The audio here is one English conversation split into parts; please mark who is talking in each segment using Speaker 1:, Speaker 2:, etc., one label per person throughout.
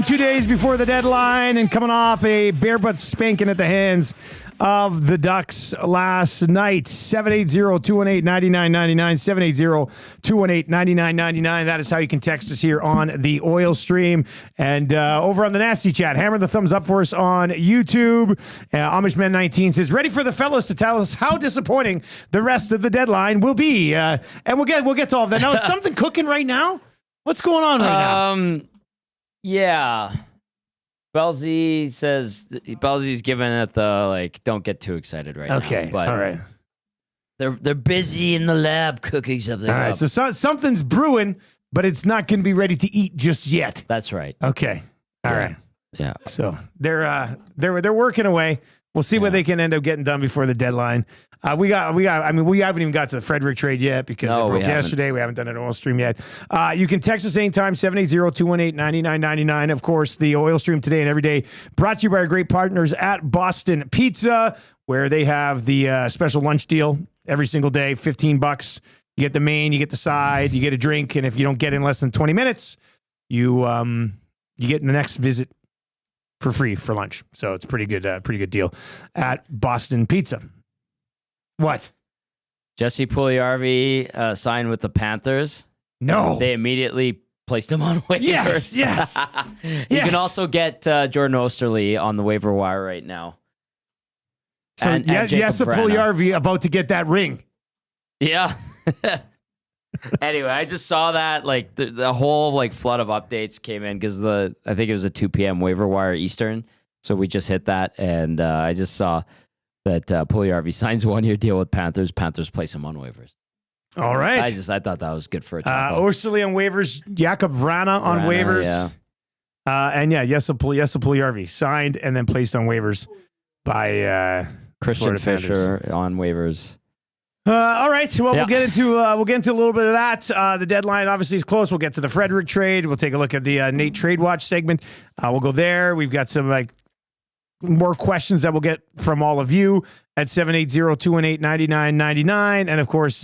Speaker 1: game 2 days before the deadline and coming off a bare butt spanking at the hands of the Ducks last night. 780-218-9999, 780-218-9999. That is how you can text us here on the Oil Stream. And over on the Nasty Chat, hammer the thumbs up for us on YouTube. Amishman19 says, ready for the fellas to tell us how disappointing the rest of the deadline will be. And we'll get to all of that. Now, is something cooking right now? What's going on right now?
Speaker 2: Yeah. Bellsy's giving it the, don't get too excited right now.
Speaker 1: Okay,
Speaker 2: But
Speaker 1: all right.
Speaker 2: They're busy in the lab cooking something
Speaker 1: All right,
Speaker 2: up.
Speaker 1: so something's brewing, but it's not going to be ready to eat just yet.
Speaker 2: That's right.
Speaker 1: Okay. All right.
Speaker 2: Yeah.
Speaker 1: So they're working away. We'll see what they can end up getting done before the deadline. We haven't even got to the Frederic trade yet because it broke yesterday. We haven't done an Oil Stream yet. You can text us anytime, 780-218-9999. Of course, the Oil Stream today and every day brought to you by our great partners at Boston Pizza, where they have the special lunch deal every single day, $15. You get the main, you get the side, you get a drink, and if you don't get in less than 20 minutes, you get the next visit for free for lunch. So it's pretty good deal at Boston Pizza. What?
Speaker 2: Jesse Puljujarvi signed with the Panthers.
Speaker 1: No.
Speaker 2: They immediately placed him on waivers.
Speaker 1: Yes.
Speaker 2: You can also get Jordan Osterley on the waiver wire right now.
Speaker 1: So yes, Puljujarvi about to get that ring.
Speaker 2: Yeah. Anyway, I just saw that the whole flood of updates came in because I think it was a 2 p.m. waiver wire Eastern. So we just hit that, and I just saw that Puljujarvi signs a 1-year deal with Panthers. Panthers place him on waivers.
Speaker 1: All right.
Speaker 2: I thought that was good for a
Speaker 1: Osterley on waivers, Jakub Vrana on waivers.
Speaker 2: Yeah.
Speaker 1: Jesse Puljujarvi signed and then placed on waivers by
Speaker 2: Christian
Speaker 1: Florida
Speaker 2: Fisher
Speaker 1: Panthers.
Speaker 2: on waivers.
Speaker 1: All right. Well, we'll get into a little bit of that. The deadline obviously is close. We'll get to the Frederic trade. We'll take a look at the Nate Trade Watch segment. We'll go there. We've got some more questions that we'll get from all of you at 780-218-9999. And of course,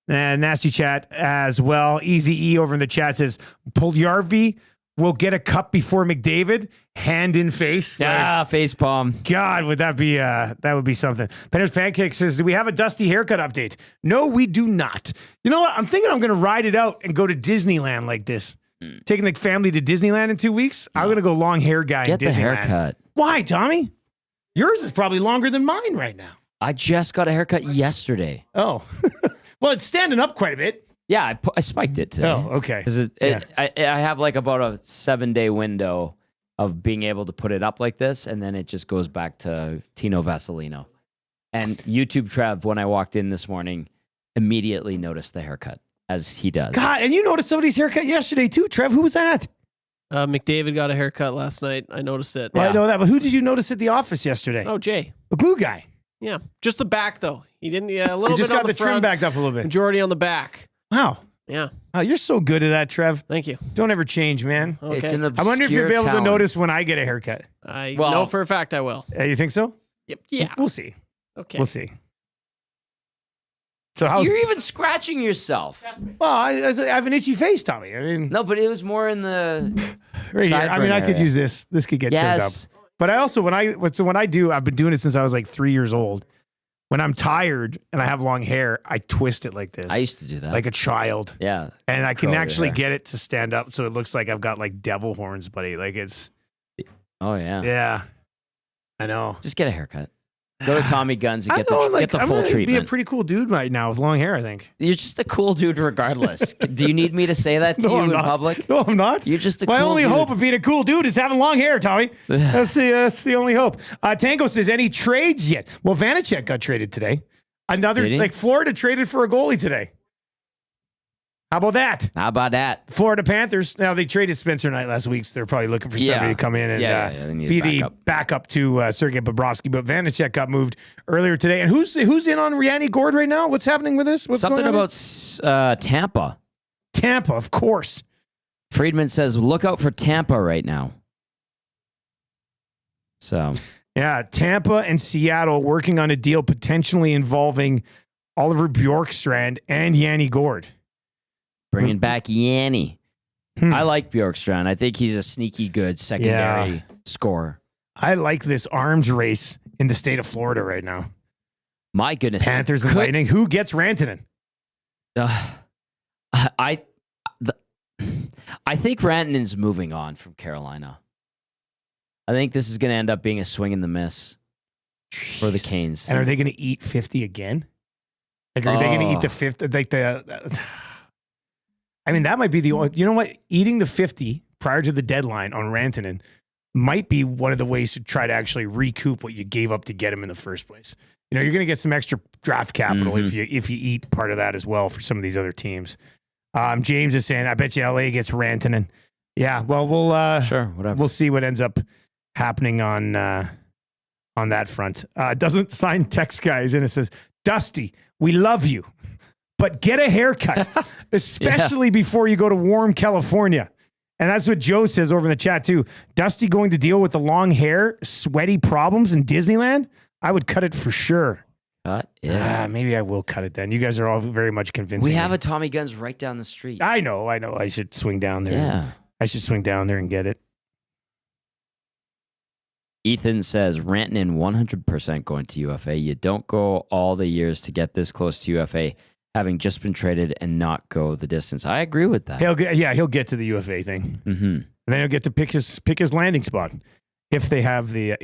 Speaker 1: Nasty Chat as well. Easy E over in the chat says Puljujarvi will get a cup before McDavid, hand in face.
Speaker 2: Yeah, face palm.
Speaker 1: God, would that be that would be something. Penner's Pancake says, do we have a Dusty haircut update? No, we do not. You know what? I'm thinking I'm going to ride it out and go to Disneyland like this. Taking the family to Disneyland in 2 weeks. I'm going to go long hair guy in Disneyland.
Speaker 2: Get the haircut.
Speaker 1: Why, Tommy? Yours is probably longer than mine right now.
Speaker 2: I just got a haircut yesterday.
Speaker 1: Oh. Well, it's standing up quite a bit.
Speaker 2: Yeah, I spiked it today.
Speaker 1: Oh, okay.
Speaker 2: Because I have about a 7-day window of being able to put it up like this, and then it just goes back to Tino Vasilino. And YouTube Trev, when I walked in this morning, immediately noticed the haircut, as he does.
Speaker 1: God, and you noticed somebody's haircut yesterday too, Trev. Who was that?
Speaker 3: McDavid got a haircut last night. I noticed it.
Speaker 1: Well, I know that, but who did you notice at the office yesterday?
Speaker 3: Oh, Jay.
Speaker 1: The glue guy.
Speaker 3: Yeah, just the back though. He didn't. Yeah, a little
Speaker 1: He just
Speaker 3: bit
Speaker 1: got
Speaker 3: on
Speaker 1: the
Speaker 3: front,
Speaker 1: trim backed up a little bit.
Speaker 3: Majority on the back.
Speaker 1: Wow.
Speaker 3: Yeah.
Speaker 1: Oh, you're so good at that, Trev.
Speaker 3: Thank you.
Speaker 1: Don't ever change, man.
Speaker 3: Okay.
Speaker 2: It's an
Speaker 1: I wonder if you'll be able
Speaker 2: talent.
Speaker 1: to notice when I get a haircut.
Speaker 3: I know for a fact I will.
Speaker 1: You think so?
Speaker 3: Yep. Yeah.
Speaker 1: We'll see.
Speaker 3: Okay.
Speaker 1: We'll see. So how's...
Speaker 2: You're even scratching yourself.
Speaker 1: Well, I have an itchy face, Tommy. I mean...
Speaker 2: No, but it was more in the
Speaker 1: Right here. I mean, I could use this. This could get trimmed up. But I also, when I do, I've been doing it since I was 3 years old. When I'm tired and I have long hair, I twist it like this.
Speaker 2: I used to do that.
Speaker 1: Like a child.
Speaker 2: Yeah.
Speaker 1: And I can actually get it to stand up so it looks like I've got devil horns, buddy. It's...
Speaker 2: Oh, yeah.
Speaker 1: Yeah. I know.
Speaker 2: Just get a haircut. Go to Tommy Guns and get the
Speaker 1: I'm
Speaker 2: full
Speaker 1: gonna
Speaker 2: treatment.
Speaker 1: be a pretty cool dude right now with long hair, I think.
Speaker 2: You're just a cool dude regardless. Do you need me to say that to you in public?
Speaker 1: No, I'm not.
Speaker 2: You're just a
Speaker 1: My
Speaker 2: cool
Speaker 1: only
Speaker 2: dude.
Speaker 1: hope of being a cool dude is having long hair, Tommy. That's the only hope. Tango says, any trades yet? Well, Vanacek got traded today. Another, Florida traded for a goalie today. How about that?
Speaker 2: How about that?
Speaker 1: Florida Panthers. Now, they traded Spencer Knight last week, so they're probably looking for somebody to come in and be the backup to Sergei Bobrovsky. But Vanacek got moved earlier today. And who's in on Yanni Gourde right now? What's happening with this? What's
Speaker 2: Something
Speaker 1: going on
Speaker 2: about Tampa.
Speaker 1: Tampa, of course.
Speaker 2: Friedman says, look out for Tampa right now. So...
Speaker 1: Yeah, Tampa and Seattle working on a deal potentially involving Oliver Bjorkstrand and Yanni Gourde.
Speaker 2: Bringing back Yanni. I like Bjorkstrand. I think he's a sneaky good secondary scorer.
Speaker 1: I like this arms race in the state of Florida right now.
Speaker 2: My goodness.
Speaker 1: Panthers and Lightning. Who gets Rantanen?
Speaker 2: I think Rantanen's moving on from Carolina. I think this is going to end up being a swing and the miss for the Canes.
Speaker 1: And are they going to eat 50 again? Like, are they going to eat the 50? Like I mean, that might be the only. You know what? Eating the 50 prior to the deadline on Rantanen might be one of the ways to try to actually recoup what you gave up to get him in the first place. You know, you're going to get some extra draft capital if you eat part of that as well for some of these other teams. James is saying, I bet you LA gets Rantanen. Yeah, well, we'll see what ends up happening on that front. Doesn't sign text guys in. It says, Dusty, we love you, but get a haircut, especially before you go to warm California. And that's what Joe says over in the chat too. Dusty going to deal with the long hair, sweaty problems in Disneyland? I would cut it for sure. Maybe I will cut it then. You guys are all very much convincing.
Speaker 2: We have a Tommy Guns right down the street.
Speaker 1: I know. I should swing down there.
Speaker 2: Yeah.
Speaker 1: I should swing down there and get it.
Speaker 2: Ethan says, Rantanen 100% going to UFA. You don't go all the years to get this close to UFA, having just been traded and not go the distance. I agree with that.
Speaker 1: He'll get to the UFA thing. Mm-hmm. And then he'll get to pick his landing spot if they have the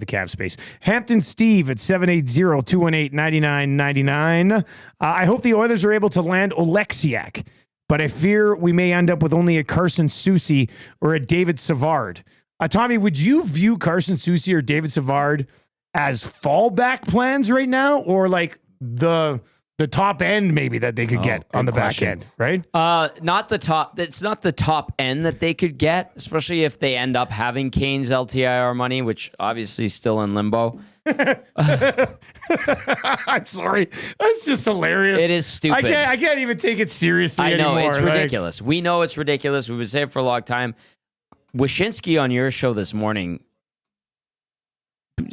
Speaker 1: cap space. Hampton Steve at 780-218-9999. I hope the Oilers are able to land Oleksiak, but I fear we may end up with only a Carson Soucy or a David Savard. Tommy, would you view Carson Soucy or David Savard as fallback plans right now, or like the top end maybe that they could get on the back end, right?
Speaker 2: Not the top. It's not the top end that they could get, especially if they end up having Kane's LTIR money, which obviously is still in limbo.
Speaker 1: I'm sorry. That's just hilarious.
Speaker 2: It is stupid.
Speaker 1: I can't even take it seriously anymore.
Speaker 2: I know, it's ridiculous. We know it's ridiculous. We've been saying it for a long time. Wyshynski on your show this morning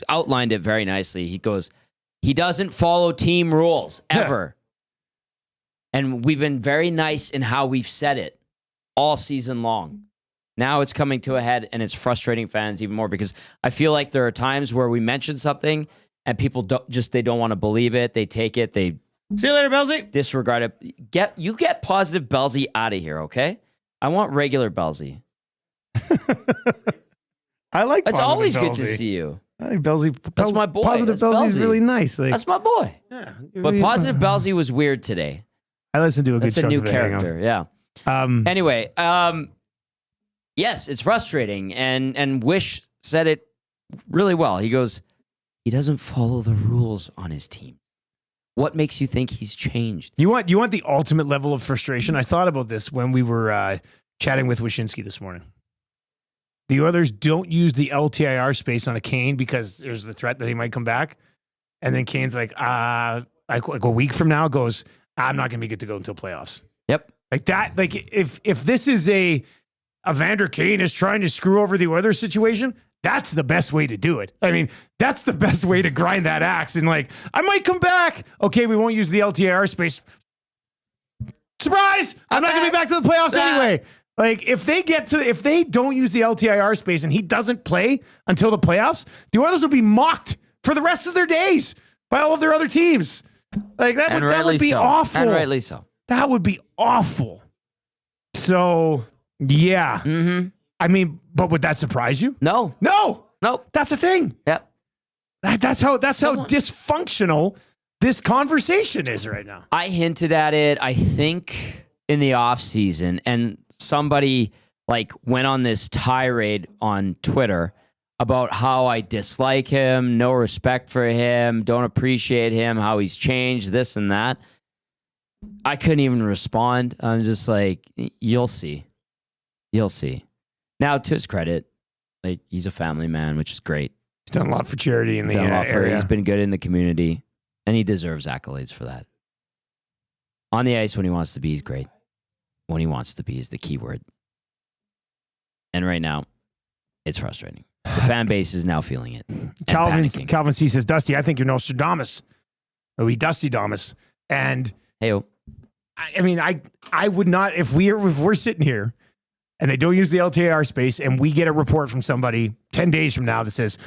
Speaker 2: outlined it very nicely. He goes, he doesn't follow team rules ever. And we've been very nice in how we've said it all season long. Now it's coming to a head, and it's frustrating fans even more because I feel like there are times where we mention something and people they don't want to believe it. They take it. They
Speaker 1: see you later, Belzy.
Speaker 2: Disregard it. Get positive Belzy out of here, okay? I want regular Belzy.
Speaker 1: I like.
Speaker 2: It's always
Speaker 1: Belzy.
Speaker 2: Good to see you.
Speaker 1: I think Belzy.
Speaker 2: That's my boy.
Speaker 1: Positive Belzy is really nice. Like,
Speaker 2: that's my boy. Yeah, but positive Belzy was weird today.
Speaker 1: I listened to a good.
Speaker 2: That's a new character. Yeah. Anyway, yes, it's frustrating, and Wish said it really well. He goes, he doesn't follow the rules on his team. What makes you think he's changed?
Speaker 1: You want the ultimate level of frustration? I thought about this when we were chatting with Wyshynski this morning. The Oilers don't use the LTIR space on a Kane because there's the threat that he might come back. And then Kane's like a week from now goes, I'm not going to be good to go until playoffs.
Speaker 2: Yep.
Speaker 1: Like that. Like if this is a Evander Kane is trying to screw over the Oilers situation, that's the best way to do it. I mean, that's the best way to grind that axe. And like, I might come back. Okay, we won't use the LTIR space. Surprise! I'm not going to be back to the playoffs anyway. Like, if they don't use the LTIR space and he doesn't play until the playoffs, the Oilers will be mocked for the rest of their days by all of their other teams. Like, that would be awful.
Speaker 2: And rightly so.
Speaker 1: That would be awful. So, yeah.
Speaker 2: Mm-hmm.
Speaker 1: I mean, but would that surprise you?
Speaker 2: No.
Speaker 1: That's the thing.
Speaker 2: Yep.
Speaker 1: That's how dysfunctional this conversation is right now.
Speaker 2: I hinted at it, I think, in the offseason, and somebody went on this tirade on Twitter about how I dislike him, no respect for him, don't appreciate him, how he's changed, this and that. I couldn't even respond. I'm just like, you'll see. You'll see. Now, to his credit, he's a family man, which is great.
Speaker 1: He's done a lot for charity in the area.
Speaker 2: He's been good in the community, and he deserves accolades for that. On the ice, when he wants to be, he's great. When he wants to be is the key word. And right now, it's frustrating. The fan base is now feeling it.
Speaker 1: Calvin C says, Dusty, I think you're Nostradamus. Oh, he Dusty Damus. And
Speaker 2: hey,
Speaker 1: I mean, I would not, if we're sitting here and they don't use the LTIR space, and we get a report from somebody 10 days from now that says,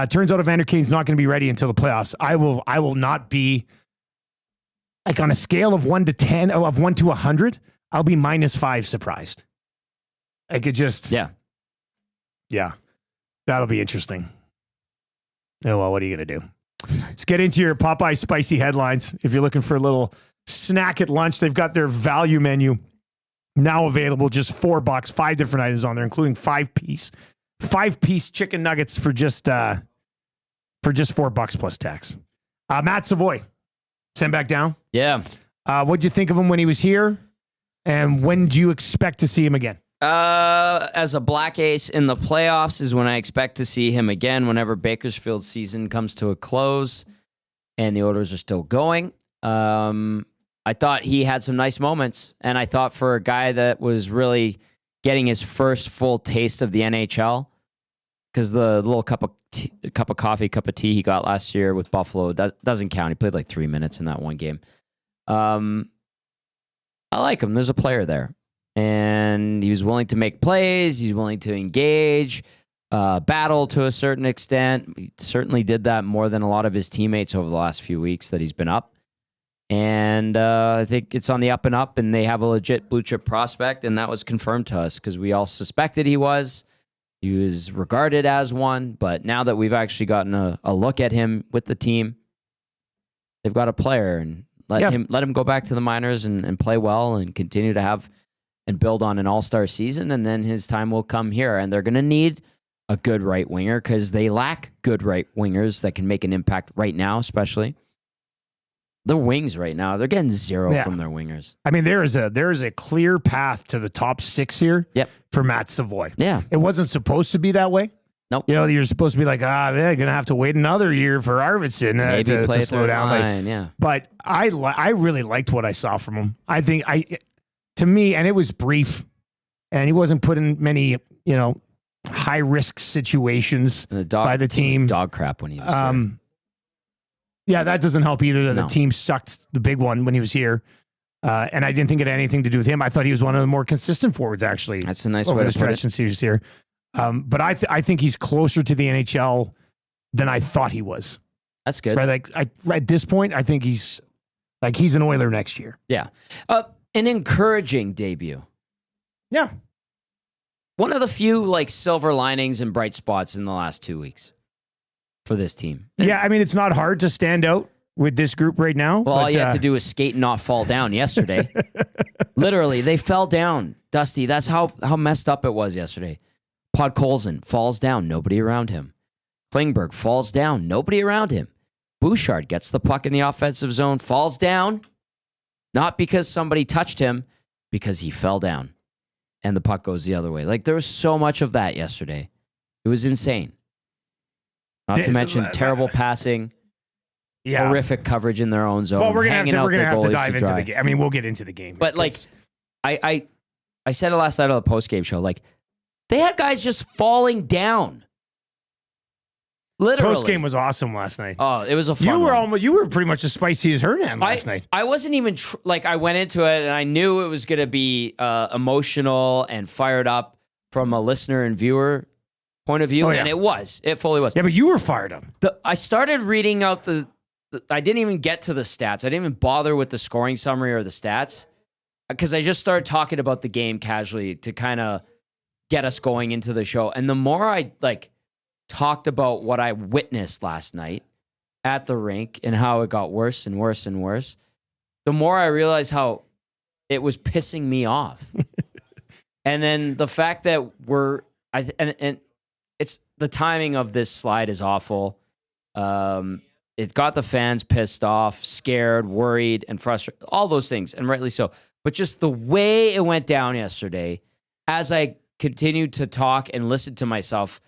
Speaker 1: turns out Evander Kane's not going to be ready until the playoffs, I will not be, like, on a scale of 1 to 10, of 1 to 100, I'll be -5 surprised. I could just... Yeah. That'll be interesting. Oh, well, what are you going to do? Let's get into your Popeye spicy headlines. If you're looking for a little snack at lunch, they've got their value menu now available, just $4, 5 different items on there, including 5-piece chicken nuggets for just $4 plus tax. Matt Savoy, sent back down.
Speaker 2: Yeah.
Speaker 1: What'd you think of him when he was here? And when do you expect to see him again?
Speaker 2: As a black ace in the playoffs is when I expect to see him again, whenever Bakersfield's season comes to a close and the Oilers are still going. I thought he had some nice moments, and I thought for a guy that was really getting his first full taste of the NHL, because the little cup of tea he got last year with Buffalo doesn't count. He played like 3 minutes in that one game. I like him. There's a player there. And he was willing to make plays. He's willing to engage, battle to a certain extent. He certainly did that more than a lot of his teammates over the last few weeks that he's been up. And I think it's on the up and up, and they have a legit blue chip prospect, and that was confirmed to us because we all suspected he was. He was regarded as one, but now that we've actually gotten a look at him with the team, they've got a player, and let him go back to the minors and play well and continue to have and build on an all-star season, and then his time will come here. And they're going to need a good right winger because they lack good right wingers that can make an impact right now, especially. The wings right now, they're getting zero from their wingers.
Speaker 1: I mean, there is a clear path to the top 6 here for Matt Savoy.
Speaker 2: Yeah.
Speaker 1: It wasn't supposed to be that way.
Speaker 2: Nope.
Speaker 1: You know, you're supposed to be like, they're going to have to wait another year for Arvidsson to slow down.
Speaker 2: Line,
Speaker 1: But I really liked what I saw from him. I think to me, and it was brief, and he wasn't put in many, high risk situations by the team.
Speaker 2: Dog crap when he was here.
Speaker 1: Yeah, that doesn't help either. The team sucked the big one when he was here. And I didn't think it had anything to do with him. I thought he was one of the more consistent forwards, actually.
Speaker 2: That's a nice
Speaker 1: over
Speaker 2: way
Speaker 1: the
Speaker 2: to put
Speaker 1: stretch
Speaker 2: it.
Speaker 1: since he was here. But I think he's closer to the NHL than I thought he was.
Speaker 2: That's good.
Speaker 1: Right? At this point, I think he's an Oiler next year.
Speaker 2: Yeah. An encouraging debut.
Speaker 1: Yeah.
Speaker 2: One of the few silver linings and bright spots in the last 2 weeks for this team.
Speaker 1: Yeah, I mean, it's not hard to stand out with this group right now.
Speaker 2: Well, all you had to do was skate and not fall down yesterday. Literally, they fell down. Dusty, that's how messed up it was yesterday. Podkolzin falls down, nobody around him. Klingberg falls down, nobody around him. Bouchard gets the puck in the offensive zone, falls down, not because somebody touched him, because he fell down. And the puck goes the other way. There was so much of that yesterday. It was insane. Not to mention terrible passing, horrific coverage in their own zone.
Speaker 1: Well, we're gonna have to dive into the game. I mean, we'll get into the game.
Speaker 2: But I said it last night on the post-game show. They had guys just falling down. Literally.
Speaker 1: Post-game was awesome last night.
Speaker 2: Oh, it was a fun one.
Speaker 1: You were pretty much as spicy as Hernan last night.
Speaker 2: I wasn't even I went into it and I knew it was going to be emotional and fired up from a listener and viewer point of view, and it was. It fully was.
Speaker 1: Yeah, but you were fired up.
Speaker 2: I started reading out I didn't even get to the stats. I didn't even bother with the scoring summary or the stats because I just started talking about the game casually to kind of get us going into the show. And the more I talked about what I witnessed last night at the rink and how it got worse and worse and worse, the more I realized how it was pissing me off. And then the fact that and it's the timing of this slide is awful. It got the fans pissed off, scared, worried, and frustrated. All those things, and rightly so. But just the way it went down yesterday, as I continued to talk and listen to myself,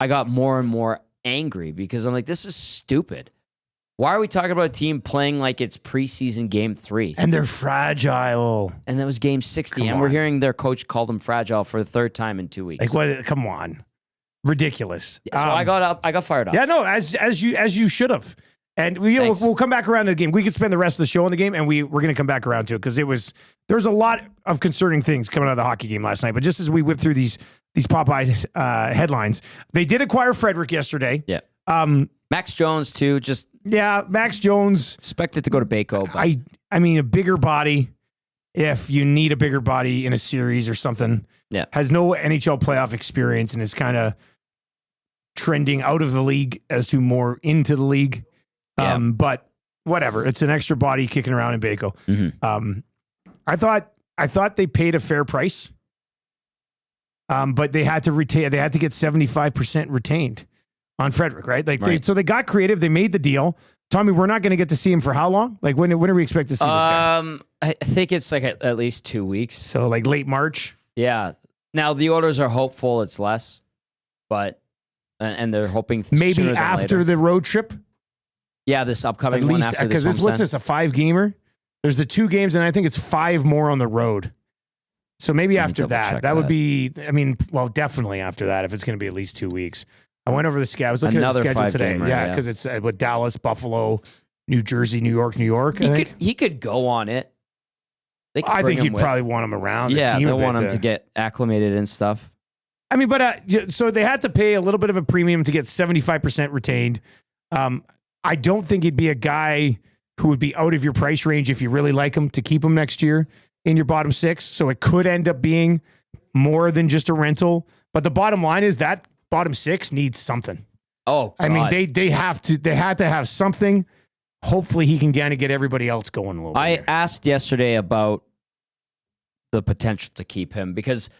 Speaker 2: I got more and more angry because I'm like, this is stupid. Why are we talking about a team playing like it's preseason game 3?
Speaker 1: And they're fragile.
Speaker 2: And that was game 60. We're hearing their coach call them fragile for the 3rd time in 2 weeks.
Speaker 1: What? Come on. Ridiculous.
Speaker 2: So I got fired up.
Speaker 1: Yeah, no, as you should have. And we'll come back around to the game. We could spend the rest of the show on the game, and we're going to come back around to it because there's a lot of concerning things coming out of the hockey game last night. But just as we whip through these Popeye headlines, they did acquire Frederic yesterday.
Speaker 2: Yeah. Max Jones too. Just
Speaker 1: Max Jones
Speaker 2: expected to go to Baco. But
Speaker 1: I mean, a bigger body. If you need a bigger body in a series or something, has no NHL playoff experience and is kind of trending out of the league as to more into the league. But whatever, it's an extra body kicking around in Baco.
Speaker 2: Mm-hmm.
Speaker 1: I thought they paid a fair price, but they had to retain. They had to get 75% retained on Frederic, right? So they got creative. They made the deal. Tommy, we're not going to get to see him for how long? Like when are we expect to see this guy?
Speaker 2: I think it's like at least 2 weeks.
Speaker 1: So like late March.
Speaker 2: Yeah. Now the Oilers are hopeful it's less, but and they're hoping
Speaker 1: maybe after the road trip.
Speaker 2: Yeah, this upcoming one after this.
Speaker 1: Because what's this, a 5-gamer? There's the 2 games, and I think it's 5 more on the road. So maybe after that would be, definitely after that, if it's going to be at least 2 weeks. I went over the schedule. I was looking at the schedule today. Because it's with Dallas, Buffalo, New Jersey, New York.
Speaker 2: He could go on it.
Speaker 1: I think you'd probably want him around.
Speaker 2: Yeah, they'll want him to get acclimated and stuff.
Speaker 1: I mean, but so they had to pay a little bit of a premium to get 75% retained. I don't think he'd be a guy who would be out of your price range if you really like him to keep him next year in your bottom 6. So it could end up being more than just a rental. But the bottom line is that bottom 6 needs something.
Speaker 2: Oh, God.
Speaker 1: I mean, they had to have something. Hopefully he can kind of get everybody else going a little bit.
Speaker 2: I asked yesterday about the potential to keep him because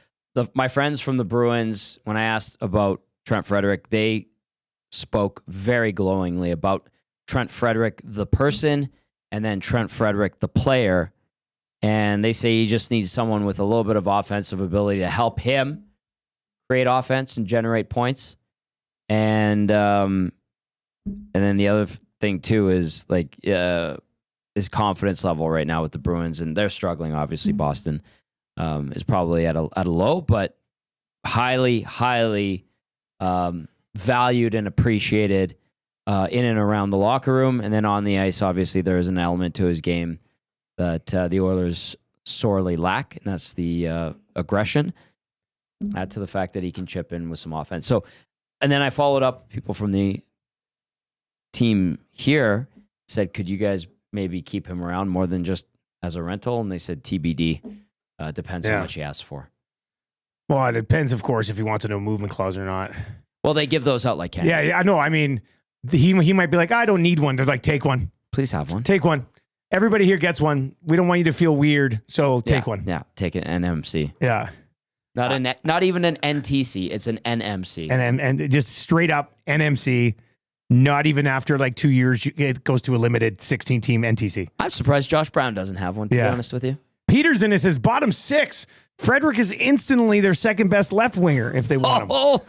Speaker 2: my friends from the Bruins, when I asked about Trent Frederic, they spoke very glowingly about Trent Frederic, the person, and then Trent Frederic, the player. And they say he just needs someone with a little bit of offensive ability to help him create offense and generate points. And then the other thing too is like his confidence level right now with the Bruins, and they're struggling. Obviously, Boston is probably at a low, but highly valued and appreciated in and around the locker room. And then on the ice, obviously, there is an element to his game that the Oilers sorely lack, and that's the aggression. Add to the fact that he can chip in with some offense. So, and then I followed up people from the team here, said, could you guys maybe keep him around more than just as a rental? And they said TBD. Depends how much he asks for.
Speaker 1: Well, it depends, of course, if he wants a no movement clause or not.
Speaker 2: Well, they give those out like candy.
Speaker 1: Yeah, I know. I mean, he might be like, I don't need one. They're like, take one.
Speaker 2: Please have one.
Speaker 1: Take one. Everybody here gets one. We don't want you to feel weird, so take one.
Speaker 2: Yeah, take an NMC.
Speaker 1: Yeah.
Speaker 2: Not even an NTC. It's an NMC.
Speaker 1: And just straight up NMC. Not even after like 2 years, it goes to a limited 16-team NTC.
Speaker 2: I'm surprised Josh Brown doesn't have one, to be honest with you.
Speaker 1: Peterson is his bottom 6. Frederic is instantly their second best left winger if they want him.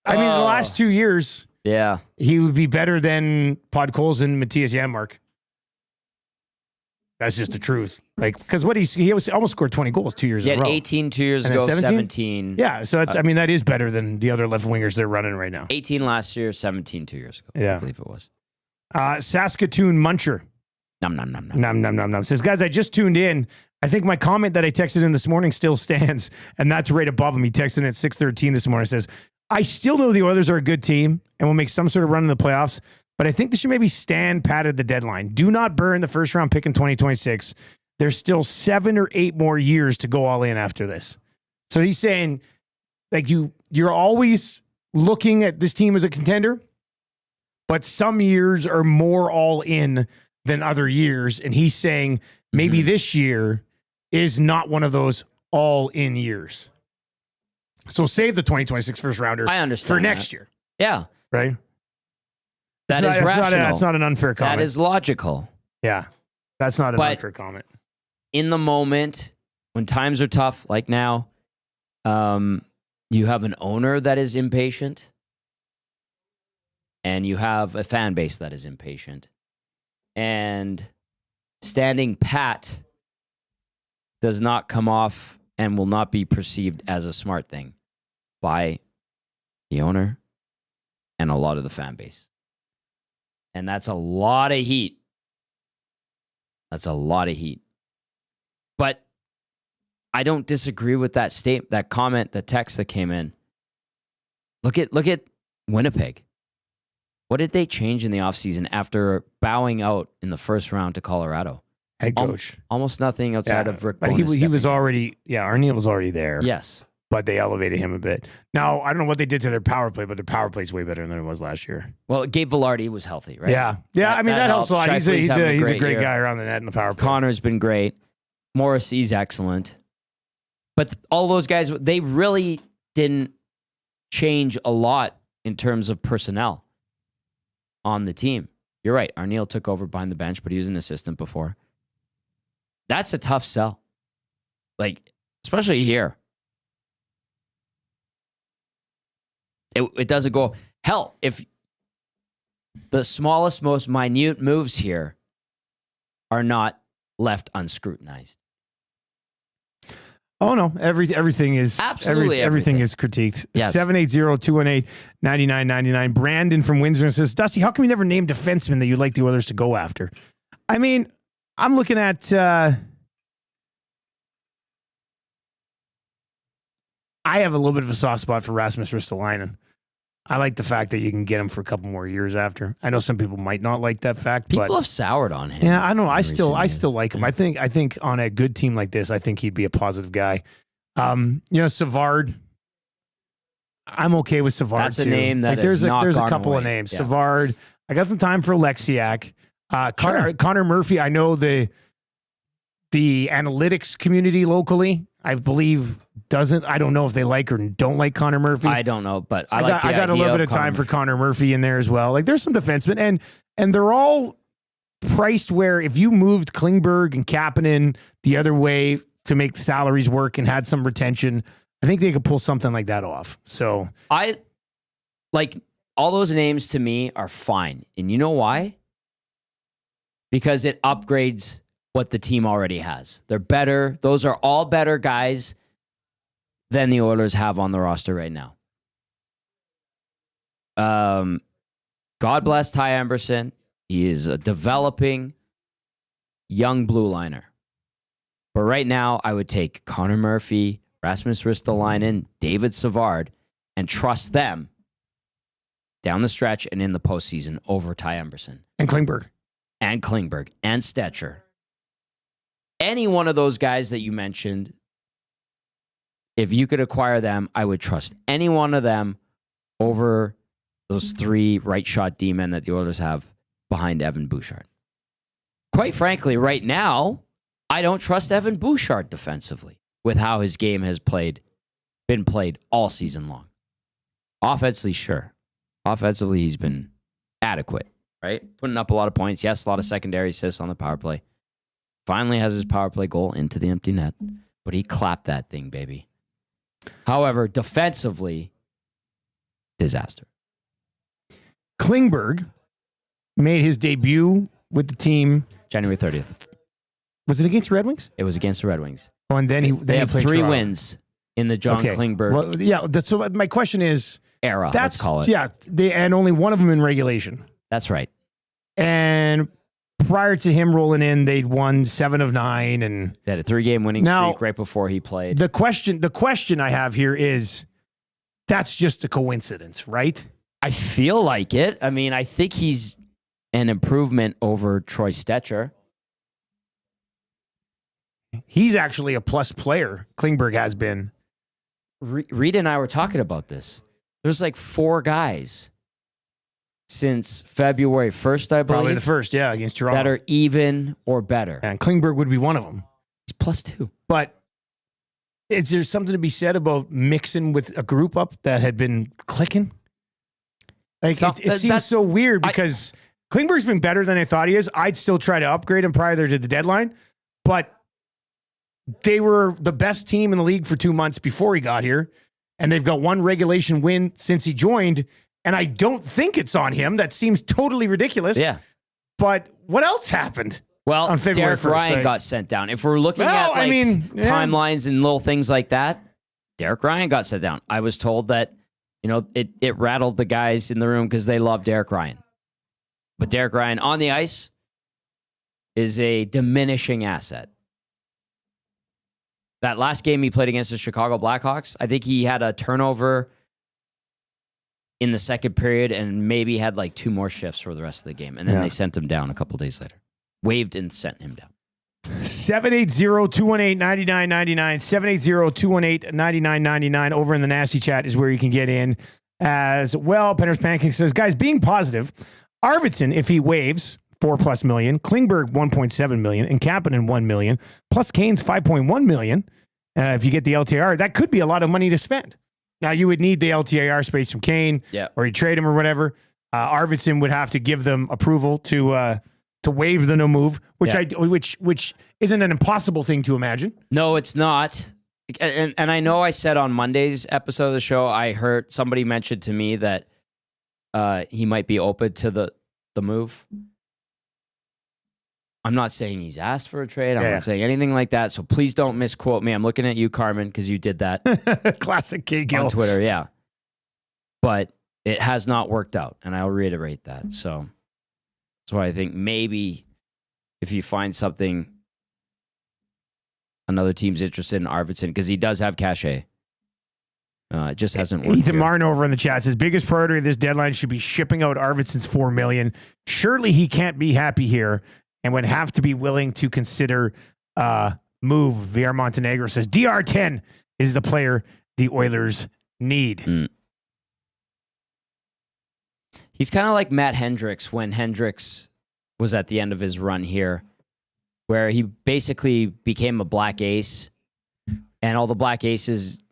Speaker 1: I mean, the last 2 years, he would be better than Podkolzin and Matthias Janmark. That's just the truth. Like, because he almost scored 20 goals 2 years in a row.
Speaker 2: He had 18 2 years ago, 17.
Speaker 1: Yeah, so that's, that is better than the other left wingers they're running right now.
Speaker 2: 18 last year, 17 2 years ago.
Speaker 1: Yeah.
Speaker 2: I believe it was.
Speaker 1: Saskatoon Muncher. Nom. Says, guys, I just tuned in. I think my comment that I texted in this morning still stands, and that's right above him. He texted in at 6:13 this morning. Says, I still know the Oilers are a good team and will make some sort of run in the playoffs, but I think they should maybe stand pat at the deadline. Do not burn the first round pick in 2026. There's still 7 or 8 more years to go all in after this. So he's saying, like, you're always looking at this team as a contender, but some years are more all in than other years. And he's saying maybe this year is not one of those all in years. So save the 2026 first rounder
Speaker 2: I understand
Speaker 1: for next year.
Speaker 2: Yeah.
Speaker 1: Right?
Speaker 2: That is rational.
Speaker 1: That's not an unfair comment.
Speaker 2: That is logical.
Speaker 1: Yeah. That's not an unfair comment.
Speaker 2: In the moment, when times are tough, like now, you have an owner that is impatient, and you have a fan base that is impatient. And standing pat does not come off and will not be perceived as a smart thing by the owner and a lot of the fan base. And that's a lot of heat. That's a lot of heat. But I don't disagree with that comment, the text that came in. Look at Winnipeg. What did they change in the offseason after bowing out in the first round to Colorado?
Speaker 1: Head coach.
Speaker 2: Almost nothing outside of Rick
Speaker 1: But
Speaker 2: Bowness
Speaker 1: he was already, Arniel was already there.
Speaker 2: Yes.
Speaker 1: But they elevated him a bit. Now, I don't know what they did to their power play, but their power play is way better than it was last year.
Speaker 2: Well, Gabe Velarde was healthy, right?
Speaker 1: Yeah. I mean, that helps a lot. He's a great guy around the net in the power play.
Speaker 2: Connor's been great. Morrissey's excellent. But all those guys, they really didn't change a lot in terms of personnel on the team. You're right. Arniel took over behind the bench, but he was an assistant before. That's a tough sell. Like, especially here. It doesn't go. Hell, if the smallest, most minute moves here are not left unscrutinized.
Speaker 1: Oh, no. Everything is
Speaker 2: absolutely
Speaker 1: everything is critiqued.
Speaker 2: Yes.
Speaker 1: 780-218-9999. Brandon from Windsor says, Dusty, how come you never named defensemen that you'd like the others to go after? I mean, I'm looking at I have a little bit of a soft spot for Rasmus Ristolainen. I like the fact that you can get him for a couple more years after. I know some people might not like that fact.
Speaker 2: People
Speaker 1: but
Speaker 2: have soured on him.
Speaker 1: Yeah, I know. I still like him. I think on a good team like this, I think he'd be a positive guy. Savard. I'm okay with Savard.
Speaker 2: That's
Speaker 1: too.
Speaker 2: a name that
Speaker 1: there's
Speaker 2: not
Speaker 1: a
Speaker 2: gone
Speaker 1: couple
Speaker 2: away.
Speaker 1: of names.
Speaker 2: Yeah.
Speaker 1: Savard. I got some time for Alexiak.
Speaker 2: Sure.
Speaker 1: Connor Murphy. I know the analytics community locally, I believe, doesn't. I don't know if they like or don't like Connor Murphy.
Speaker 2: I don't know, but I
Speaker 1: got a little bit of time for Connor Murphy in there as well. Like, there's some defensemen, and they're all priced where if you moved Klingberg and Kapanen the other way to make salaries work and had some retention, I think they could pull something like that off. So
Speaker 2: I like all those names to me are fine. And you know why? Because it upgrades what the team already has. They're better. Those are all better guys than the Oilers have on the roster right now. God bless Ty Emberson. He is a developing young blue liner. But right now, I would take Connor Murphy, Rasmus Ristolainen, David Savard, and trust them down the stretch and in the postseason over Ty Emberson.
Speaker 1: And Klingberg.
Speaker 2: And Stetcher. Any one of those guys that you mentioned, if you could acquire them, I would trust any one of them over those three right shot D-men that the Oilers have behind Evan Bouchard. Quite frankly, right now, I don't trust Evan Bouchard defensively with how his game has been played all season long. Offensively, sure. Offensively, he's been adequate, right? Putting up a lot of points. Yes, a lot of secondary assists on the power play. Finally has his power play goal into the empty net, but he clapped that thing, baby. However, defensively, disaster.
Speaker 1: Klingberg made his debut with the team
Speaker 2: January 30th.
Speaker 1: Was it against the Red Wings?
Speaker 2: It was against the Red Wings.
Speaker 1: Oh, and then he
Speaker 2: have
Speaker 1: played
Speaker 2: 3
Speaker 1: Toronto.
Speaker 2: wins in the John Klingberg
Speaker 1: Well, yeah. So my question is,
Speaker 2: era, let's call it.
Speaker 1: Yeah, and only one of them in regulation.
Speaker 2: That's right.
Speaker 1: And prior to him rolling in, they'd won 7 of 9, and
Speaker 2: They had a 3-game winning
Speaker 1: Now,
Speaker 2: streak right before he played.
Speaker 1: the question I have here is, that's just a coincidence, right?
Speaker 2: I feel like it. I mean, I think he's an improvement over Troy Stetcher.
Speaker 1: He's actually a plus player. Klingberg has been.
Speaker 2: Rita and I were talking about this. There's like 4 guys since February 1st, I believe.
Speaker 1: Probably the first, against Toronto.
Speaker 2: that are even or better.
Speaker 1: And Klingberg would be one of them.
Speaker 2: He's +2.
Speaker 1: But is there something to be said about mixing with a group up that had been clicking? Like, it seems so weird because Klingberg's been better than I thought he is. I'd still try to upgrade him prior to the deadline, but they were the best team in the league for 2 months before he got here, and they've got 1 regulation win since he joined, and I don't think it's on him. That seems totally ridiculous.
Speaker 2: Yeah.
Speaker 1: But what else happened?
Speaker 2: Well,
Speaker 1: on February
Speaker 2: Derek
Speaker 1: 1st,
Speaker 2: Ryan got sent down. If we're looking at timelines and little things like that, Derek Ryan got sent down. I was told that, it rattled the guys in the room because they love Derek Ryan. But Derek Ryan on the ice is a diminishing asset. That last game he played against the Chicago Blackhawks, I think he had a turnover in the second period and maybe had like 2 more shifts for the rest of the game. And then they sent him down a couple days later. Waived and sent him down.
Speaker 1: 780-218-9999. 780-218-9999. Over in the nasty chat is where you can get in as well. Penner's Pancake says, guys, being positive, Arvidsson, if he waives, $4+ million, Klingberg $1.7 million, and Kapanen $1 million, plus Kane's $5.1 million. If you get the LTIR, that could be a lot of money to spend. Now you would need the LTIR space from Kane, or you trade him or whatever. Arvidsson would have to give them approval to waive the no move, which isn't an impossible thing to imagine.
Speaker 2: No, it's not. And I know I said on Monday's episode of the show, I heard somebody mention to me that he might be open to the move. I'm not saying he's asked for a trade. I'm not saying anything like that. So please don't misquote me. I'm looking at you, Carmen, because you did that.
Speaker 1: Classic K-Gill.
Speaker 2: On Twitter, yeah. But it has not worked out, and I'll reiterate that. So that's why I think maybe if you find something, another team's interested in Arvidsson, because he does have cachet. It just hasn't worked.
Speaker 1: Ethan Martin over in the chat says, biggest priority of this deadline should be shipping out Arvidsson's $4 million. Surely he can't be happy here and would have to be willing to consider move. VR Montenegro says, DR10 is the player the Oilers need.
Speaker 2: He's kind of like Matt Hendricks when Hendricks was at the end of his run here, where he basically became a black ace, and all the black aces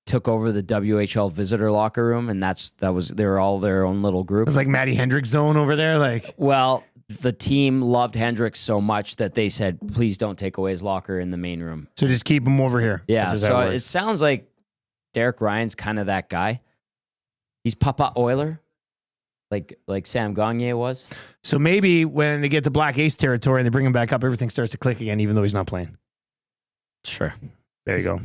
Speaker 2: took over the WHL visitor locker room, and they were all their own little group.
Speaker 1: It was like Matty Hendricks zone over there.
Speaker 2: Well, the team loved Hendricks so much that they said, please don't take away his locker in the main room.
Speaker 1: So just keep him over here.
Speaker 2: Yeah, so it sounds like Derek Ryan's kind of that guy. He's Papa Oiler, like Sam Gagner was. So
Speaker 1: maybe when they get to Black Ace territory and they bring him back up, everything starts to click again, even though he's not playing.
Speaker 2: Sure.
Speaker 1: There you go.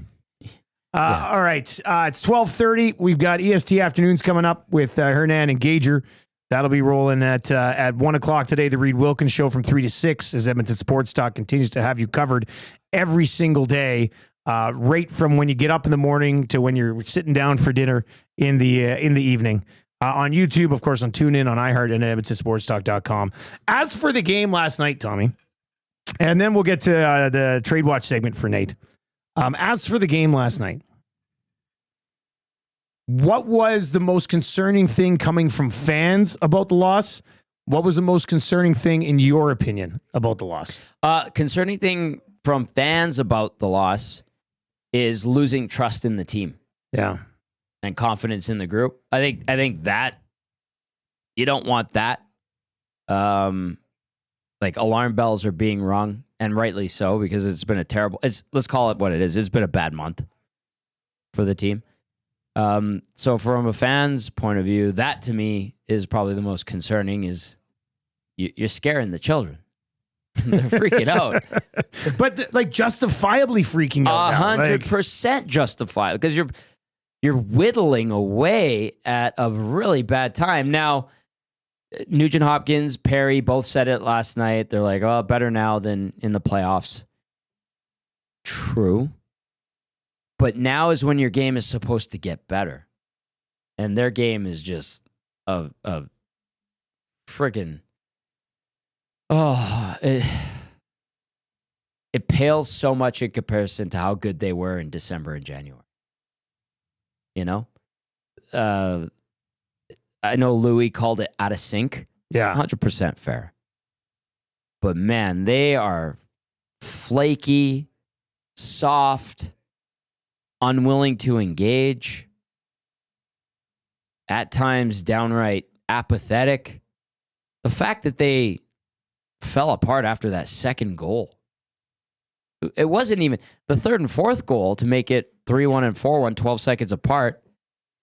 Speaker 1: All right. It's 12:30. We've got EST Afternoons coming up with Hernan and Gager. That'll be rolling at 1 o'clock today. The Reed Wilkins Show from 3 to 6 as Edmonton Sports Talk continues to have you covered every single day, right from when you get up in the morning to when you're sitting down for dinner in the evening. On YouTube, of course, on TuneIn, on iHeart, and at EdmontonSportsTalk.com. As for the game last night, Tommy, and then we'll get to the Trade Watch segment for Nate. As for the game last night, what was the most concerning thing coming from fans about the loss? What was the most concerning thing, in your opinion, about the loss?
Speaker 2: Concerning thing from fans about the loss is losing trust in the team.
Speaker 1: Yeah.
Speaker 2: And confidence in the group. I think that you don't want that. Like alarm bells are being rung, and rightly so, because it's been let's call it what it is. It's been a bad month for the team. So from a fan's point of view, that to me is probably the most concerning. Is you're scaring the children. They're freaking out,
Speaker 1: but justifiably freaking out.
Speaker 2: 100% justifiable, because you're whittling away at a really bad time. Now, Nugent Hopkins, Perry both said it last night. They're like, oh, better now than in the playoffs. True. But now is when your game is supposed to get better. And their game is just a friggin'... Oh, it pales so much in comparison to how good they were in December and January. You know? I know Louis called it out of sync.
Speaker 1: Yeah.
Speaker 2: 100% fair. But man, they are flaky, soft, unwilling to engage, at times downright apathetic. The fact that they fell apart after that second goal. It wasn't even the third and fourth goal to make it 3-1 and 4-1, 12 seconds apart.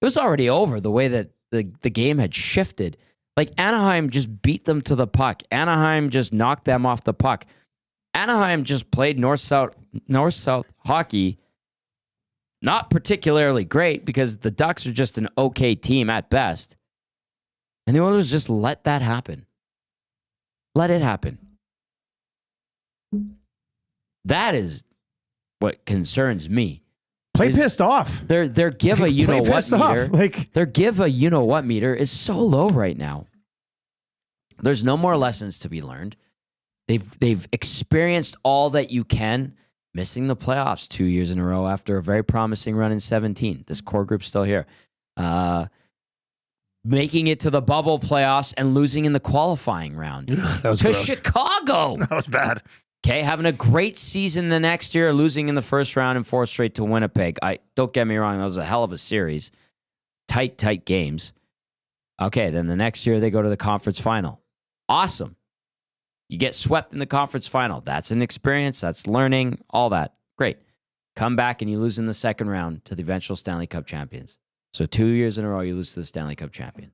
Speaker 2: It was already over the way that the game had shifted. Like Anaheim just beat them to the puck. Anaheim just knocked them off the puck. Anaheim just played north-south hockey. Not particularly great, because the Ducks are just an okay team at best. And the Oilers just let that happen. Let it happen. That is what concerns me.
Speaker 1: Play pissed off.
Speaker 2: Their give a you know what meter.
Speaker 1: Their
Speaker 2: give a you know what meter is so low right now. There's no more lessons to be learned. They've experienced all that you can, missing the playoffs 2 years in a row after a very promising run in 2017. This core group's still here. Making it to the bubble playoffs and losing in the qualifying round.
Speaker 1: That was
Speaker 2: to
Speaker 1: gross.
Speaker 2: Chicago.
Speaker 1: That was bad.
Speaker 2: Okay, having a great season the next year, losing in the first round and 4 straight to Winnipeg. Don't get me wrong, that was a hell of a series. Tight games. Okay, then the next year they go to the conference final. Awesome. You get swept in the conference final. That's an experience. That's learning. All that. Great. Come back and you lose in the second round to the eventual Stanley Cup champions. So 2 years in a row, you lose to the Stanley Cup champions.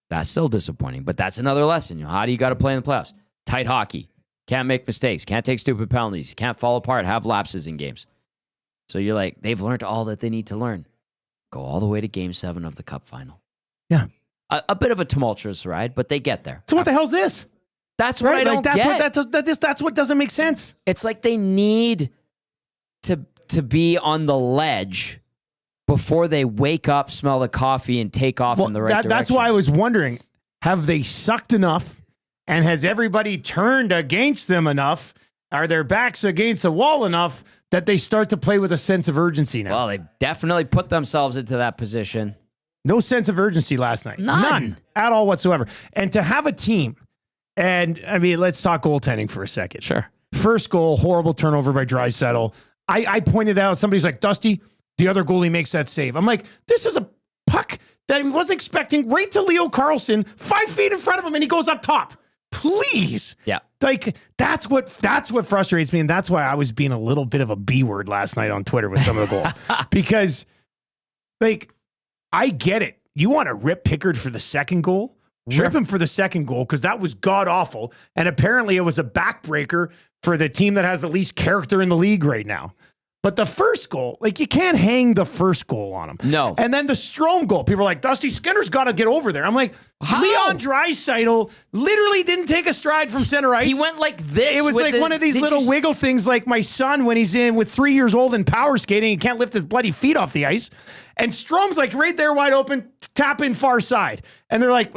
Speaker 2: That's still disappointing, but that's another lesson. How do you got to play in the playoffs? Tight hockey. Can't make mistakes. Can't take stupid penalties. Can't fall apart. Have lapses in games. So you're like, they've learned all that they need to learn. Go all the way to Game 7 of the Cup final.
Speaker 1: Yeah.
Speaker 2: A bit of a tumultuous ride, but they get there.
Speaker 1: So what the hell's this?
Speaker 2: That's what I don't get.
Speaker 1: That's what doesn't make sense.
Speaker 2: It's like they need to be on the ledge before they wake up, smell the coffee, and take off in the right direction.
Speaker 1: That's why I was wondering, have they sucked enough? And has everybody turned against them enough? Are their backs against the wall enough that they start to play with a sense of urgency now?
Speaker 2: Well, they definitely put themselves into that position.
Speaker 1: No sense of urgency last night. None at all whatsoever. And to have a team, and I mean, let's talk goaltending for a second.
Speaker 2: Sure.
Speaker 1: First goal, horrible turnover by Draisaitl. I pointed out, somebody's like, Dusty, the other goalie makes that save. I'm like, this is a puck that he wasn't expecting, right to Leo Carlson, 5 feet in front of him, and he goes up top. Please.
Speaker 2: Yeah.
Speaker 1: Like, that's what frustrates me, and that's why I was being a little bit of a B word last night on Twitter with some of the goals. Because, like, I get it. You want to rip Pickard for the second goal? Sure. Rip him for the second goal, because that was god-awful, and apparently it was a backbreaker for the team that has the least character in the league right now. But the first goal, like, you can't hang the first goal on him.
Speaker 2: No.
Speaker 1: And then the Strome goal, people are like, Dusty Skinner's got to get over there. I'm like, how? Leon Draisaitl literally didn't take a stride from center ice.
Speaker 2: He went like this.
Speaker 1: It was like one of these little wiggle things like my son when he's in with 3 years old and power skating and can't lift his bloody feet off the ice. And Strome's like right there wide open, tap in far side. And they're like,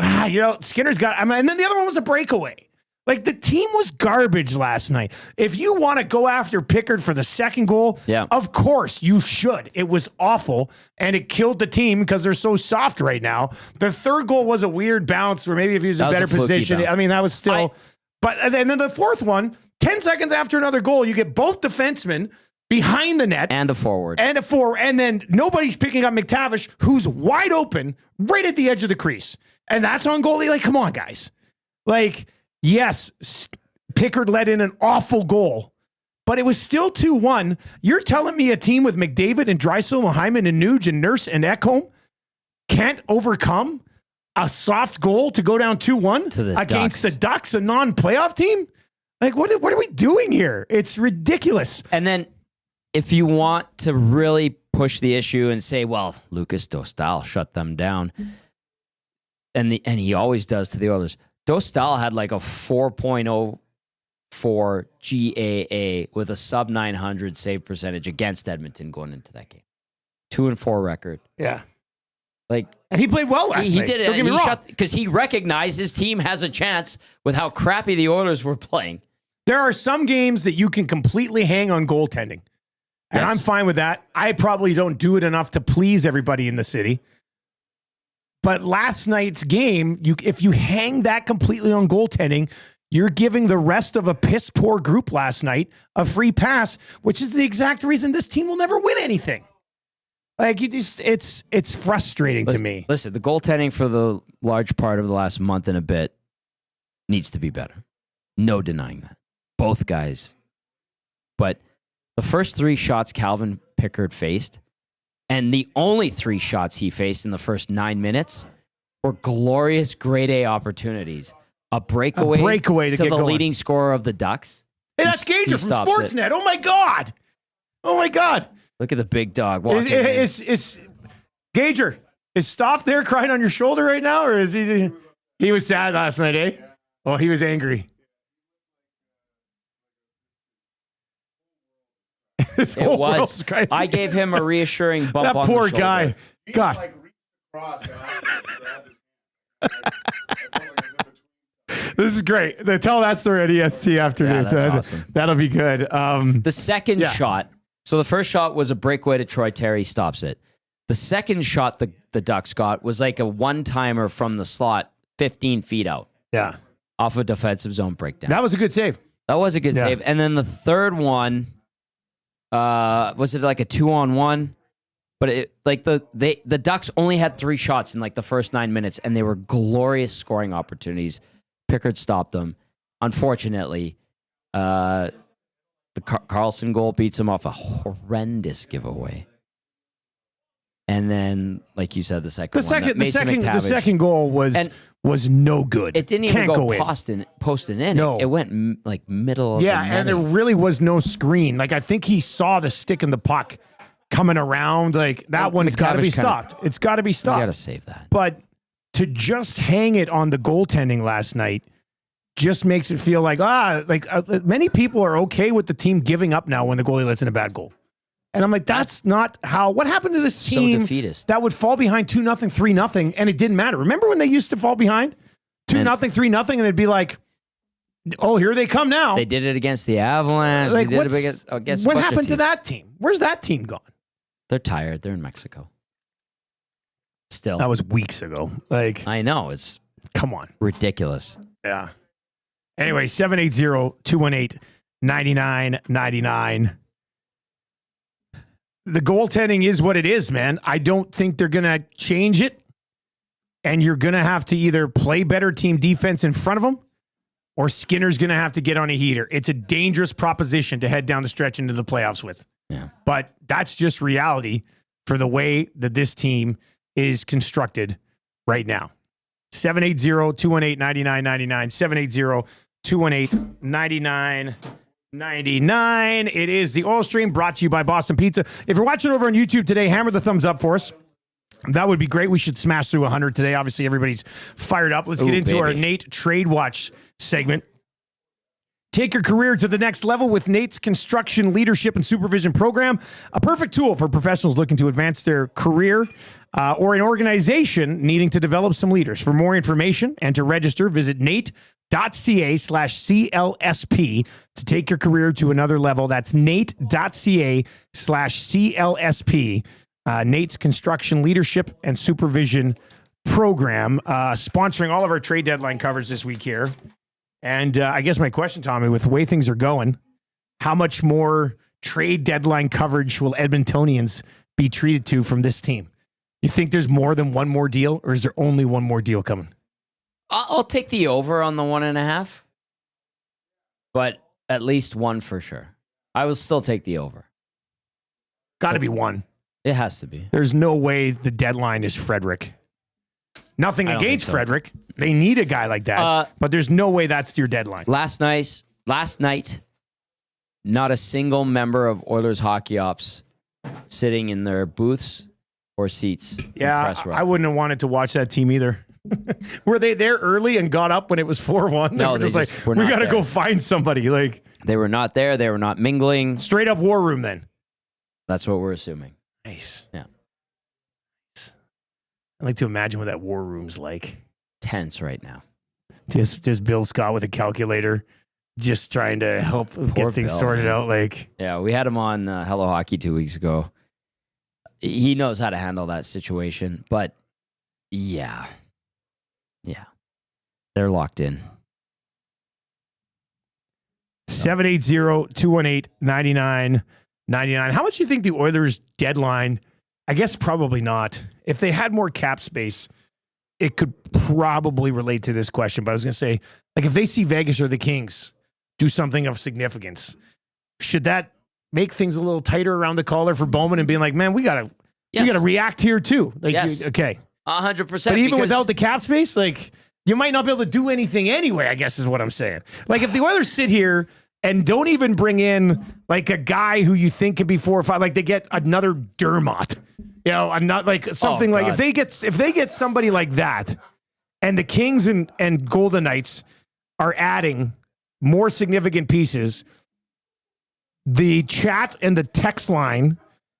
Speaker 1: Skinner's got, and then the other one was a breakaway. Like, the team was garbage last night. If you want to go after Pickard for the second goal, of course you should. It was awful, and it killed the team because they're so soft right now. The third goal was a weird bounce, where maybe if he was in a better position, bounce. I mean, that was still. And then the fourth one, 10 seconds after another goal, you get both defensemen behind the net.
Speaker 2: And a forward.
Speaker 1: And then nobody's picking up McTavish, who's wide open right at the edge of the crease. And that's on goalie. Like, come on, guys. Like, yes, Pickard let in an awful goal, but it was still 2-1. You're telling me a team with McDavid and Draisaitl, Hyman and Nuge and Nurse and Ekholm can't overcome a soft goal to go down 2-1 against the Ducks, a non-playoff team? Like, what are we doing here? It's ridiculous.
Speaker 2: And then if you want to really push the issue and say, well, Lucas Dostal shut them down, and he always does to the Oilers. Dostal had like a 4.04 GAA with a sub 900 save percentage against Edmonton going into that game. 2-4 record.
Speaker 1: Yeah.
Speaker 2: Like,
Speaker 1: and he played well last night.
Speaker 2: He did it.
Speaker 1: Don't get me wrong.
Speaker 2: Because he recognized his team has a chance with how crappy the Oilers were playing.
Speaker 1: There are some games that you can completely hang on goaltending. And I'm fine with that. I probably don't do it enough to please everybody in the city. But last night's game, if you hang that completely on goaltending, you're giving the rest of a piss-poor group last night a free pass, which is the exact reason this team will never win anything. Like, it's frustrating to me.
Speaker 2: Listen, the goaltending for the large part of the last month and a bit needs to be better. No denying that. Both guys. But the first 3 shots Calvin Pickard faced, and the only 3 shots he faced in the first 9 minutes, were glorious grade A opportunities. A breakaway to the leading scorer of the Ducks.
Speaker 1: Hey, that's Gager from Sportsnet. Oh, my God. Oh, my God.
Speaker 2: Look at the big dog walking.
Speaker 1: Is Gager, is Stoff there crying on your shoulder right now? Or is he? He was sad last night, eh? Oh, he was angry. His
Speaker 2: It
Speaker 1: whole
Speaker 2: was.
Speaker 1: world's crying.
Speaker 2: I gave him a reassuring bump
Speaker 1: That
Speaker 2: on
Speaker 1: poor
Speaker 2: the shoulder.
Speaker 1: guy. God.
Speaker 4: Like reach across. I felt like it was in between.
Speaker 1: This is great. They tell that story at EST afternoon.
Speaker 2: Yeah, that's awesome.
Speaker 1: That'll be good.
Speaker 2: The second shot. So the first shot was a breakaway to Troy Terry, stops it. The second shot the Ducks got was like a one-timer from the slot, 15 feet out.
Speaker 1: Yeah.
Speaker 2: Off a defensive zone breakdown.
Speaker 1: That was a good save.
Speaker 2: That was a good save. And then the third one, was it like a 2-on-1? But it like the Ducks only had 3 shots in like the first 9 minutes, and they were glorious scoring opportunities. Pickard stopped them. Unfortunately, the Carlson goal beats him off a horrendous giveaway. And then, like you said, the
Speaker 1: second goal was no good.
Speaker 2: It didn't even go posting in.
Speaker 1: No.
Speaker 2: It went like middle of the
Speaker 1: and there
Speaker 2: netting.
Speaker 1: really was no screen. Like I think he saw the stick in the puck coming around. Like that one's got to be stopped. It's got to be stopped.
Speaker 2: You got to save that.
Speaker 1: But to just hang it on the goaltending last night just makes it feel like many people are okay with the team giving up now when the goalie lets in a bad goal. And I'm like, that's not how. What happened to this team that would fall behind 2-0, 3-0, and it didn't matter? Remember when they used to fall behind 2-0, 3-0, and they'd be like, "Oh, here they come now."
Speaker 2: They did it against the Avalanche.
Speaker 1: Like,
Speaker 2: they did it against
Speaker 1: what
Speaker 2: a bunch of
Speaker 1: happened to
Speaker 2: teams.
Speaker 1: that team? Where's that team gone?
Speaker 2: They're tired. They're in Mexico. Still,
Speaker 1: That was weeks ago. Like,
Speaker 2: I know it's
Speaker 1: come on.
Speaker 2: ridiculous.
Speaker 1: Yeah. Anyway, 780-218-9999. The goaltending is what it is, man. I don't think they're going to change it. And you're going to have to either play better team defense in front of them or Skinner's going to have to get on a heater. It's a dangerous proposition to head down the stretch into the playoffs with.
Speaker 2: Yeah.
Speaker 1: But that's just reality for the way that this team is constructed right now. 780-218-9999. 780-218-9999. It is the Oil Stream brought to you by Boston Pizza. If you're watching over on YouTube today, hammer the thumbs up for us. That would be great. We should smash through 100 today. Obviously, everybody's fired up. Let's get into our Nate Trade Watch segment. Take your career to the next level with Nate's Construction Leadership and Supervision Program, a perfect tool for professionals looking to advance their career or an organization needing to develop some leaders. For more information and to register, visit nate.ca/CLSP to take your career to another level. That's nate.ca/CLSP. Nate's Construction Leadership and Supervision Program, sponsoring all of our trade deadline coverage this week here. And I guess my question, Tommy, with the way things are going, how much more trade deadline coverage will Edmontonians be treated to from this team? You think there's more than one more deal, or is there only one more deal coming?
Speaker 2: I'll take the over on the 1.5, but at least one for sure. I will still take the over.
Speaker 1: Got to be one.
Speaker 2: It has to be.
Speaker 1: There's no way the deadline is Frederic. Nothing
Speaker 2: I don't
Speaker 1: against
Speaker 2: think so.
Speaker 1: Frederic. They need a guy like that, but there's no way that's your deadline.
Speaker 2: Last night, not a single member of Oilers hockey ops sitting in their booths or seats.
Speaker 1: Yeah, I wouldn't have wanted to watch that team either. Were they there early and got up when it was 4-1?
Speaker 2: No,
Speaker 1: they were just like, we got to go find somebody. Like,
Speaker 2: they were not there. They were not mingling.
Speaker 1: Straight up war room then.
Speaker 2: That's what we're assuming.
Speaker 1: Nice.
Speaker 2: Yeah.
Speaker 1: I like to imagine what that war room's like.
Speaker 2: Tense right now.
Speaker 1: Just Bill Scott with a calculator, just trying to help get things sorted out. Like,
Speaker 2: yeah, we had him on Hello Hockey 2 weeks ago. He knows how to handle that situation, but yeah, they're locked in.
Speaker 1: 780-218-9999. How much do you think the Oilers deadline? I guess probably not. If they had more cap space, it could probably relate to this question. But I was going to say, like, if they see Vegas or the Kings do something of significance, should that make things a little tighter around the collar for Bowman and being like, man, we gotta react here too. Like,
Speaker 2: yes.
Speaker 1: Okay.
Speaker 2: 100%.
Speaker 1: But even without the cap space, like, you might not be able to do anything anyway, I guess is what I'm saying. Like, if the Oilers sit here and don't even bring in like a guy who you think can be 4 or 5, like they get another Dermott, you know, I'm not like something like if they get somebody like that, and the Kings and Golden Knights are adding more significant pieces, the chat and the text line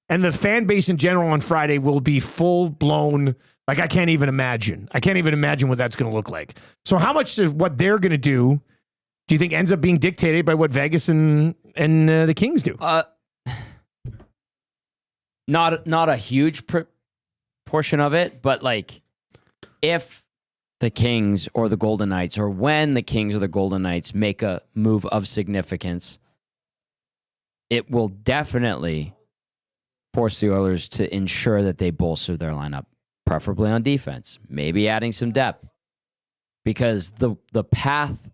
Speaker 1: and the fan base in general on Friday will be full blown. Like, I can't even imagine. I can't even imagine what that's going to look like. So how much of what they're going to do you think ends up being dictated by what Vegas and the Kings do?
Speaker 2: Not a huge portion of it, but like if the Kings or the Golden Knights, or when the Kings or the Golden Knights make a move of significance, it will definitely force the Oilers to ensure that they bolster their lineup, preferably on defense, maybe adding some depth, because the path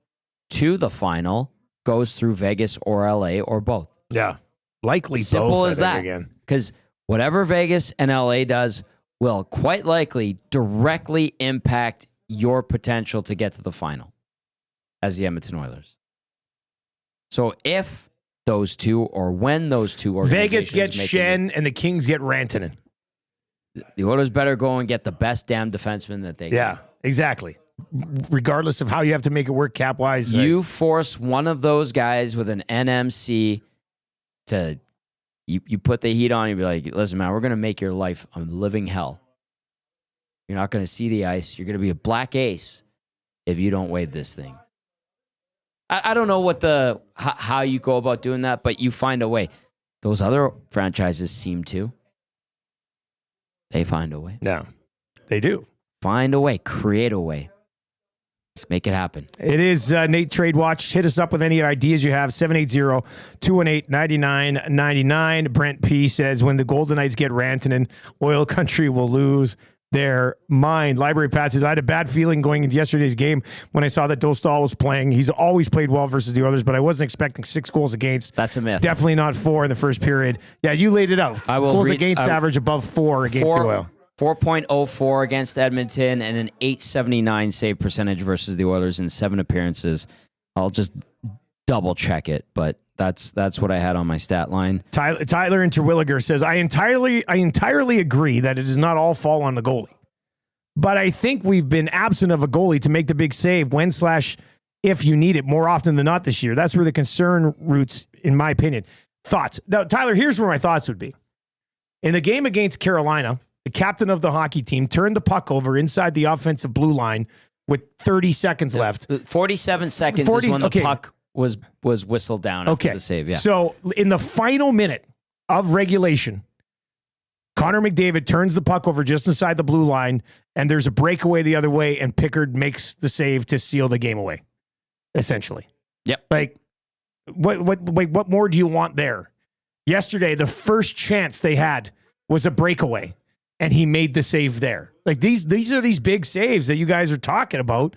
Speaker 2: to the final goes through Vegas or LA or both.
Speaker 1: Yeah, likely
Speaker 2: Simple
Speaker 1: both.
Speaker 2: as that. Because whatever Vegas and LA does will quite likely directly impact your potential to get to the final as the Edmonton Oilers. So if those two, or when those two organizations
Speaker 1: Vegas gets Shen and the Kings get Rantanen,
Speaker 2: the Oilers better go and get the best damn defenseman that they can.
Speaker 1: Yeah, exactly. Regardless of how you have to make it work cap-wise.
Speaker 2: You force one of those guys with an NMC to, you put the heat on, you be like, listen, man, we're going to make your life a living hell. You're not going to see the ice. You're going to be a black ace if you don't wave this thing. I don't know how you go about doing that, but you find a way. Those other franchises seem to. They find a way.
Speaker 1: Yeah, they do.
Speaker 2: Find a way. Create a way. Let's make it happen.
Speaker 1: It is Nate Trade Watch. Hit us up with any ideas you have. 780-218-9999. Brent P says, when the Golden Knights get Rantanen, Oil Country will lose their mind. Library Pat says, I had a bad feeling going into yesterday's game when I saw that Dostal was playing. He's always played well versus the others, but I wasn't expecting 6 goals against.
Speaker 2: That's a myth.
Speaker 1: Definitely not 4 in the first period. Yeah, you laid it out. Goals against average above 4 against the Oil.
Speaker 2: 4.04 against Edmonton and an 879 save percentage versus the Oilers in 7 appearances. I'll just double check it, but that's what I had on my stat line.
Speaker 1: Tyler in Terwilliger says, I entirely agree that it does not all fall on the goalie. But I think we've been absent of a goalie to make the big save when/if you need it more often than not this year. That's where the concern roots, in my opinion. Thoughts? Now, Tyler, here's where my thoughts would be. In the game against Carolina, the captain of the hockey team turned the puck over inside the offensive blue line with 30 seconds left.
Speaker 2: 47 seconds is when the puck was whistled down after the save. Yeah.
Speaker 1: So in the final minute of regulation, Connor McDavid turns the puck over just inside the blue line, and there's a breakaway the other way, and Pickard makes the save to seal the game away, essentially.
Speaker 2: Yep.
Speaker 1: Like, what more do you want there? Yesterday, the first chance they had was a breakaway, and he made the save there. Like, these are these big saves that you guys are talking about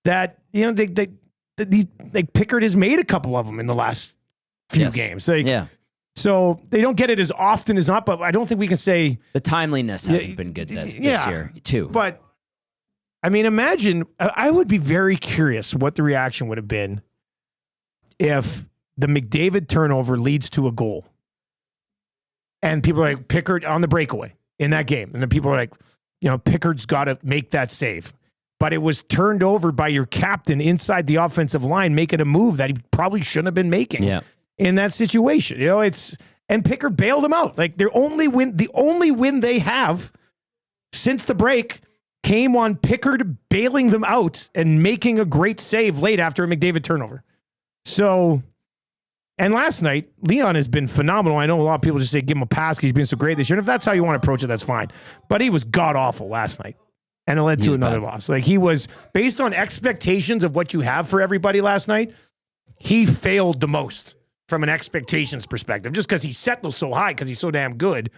Speaker 1: that, you know, like Pickard has made a couple of them in the last few games. Like,
Speaker 2: yeah.
Speaker 1: So they don't get it as often as not, but I don't think we can say
Speaker 2: the timeliness hasn't been good this year too.
Speaker 1: But I mean, imagine, I would be very curious what the reaction would have been if the McDavid turnover leads to a goal and people are like, Pickard on the breakaway in that game. And then people are like, you know, Pickard's got to make that save. But it was turned over by your captain inside the offensive line, making a move that he probably shouldn't have been making in that situation. You know, and Pickard bailed him out. Like, the only win they have since the break came on Pickard bailing them out and making a great save late after a McDavid turnover. So, and last night, Leon has been phenomenal. I know a lot of people just say give him a pass because he's been so great this year. And if that's how you want to approach it, that's fine. But he was god-awful last night. And it led to another loss. Like, he was, based on expectations of what you have for everybody last night, he failed the most from an expectations perspective, just because he set those so high because he's so damn good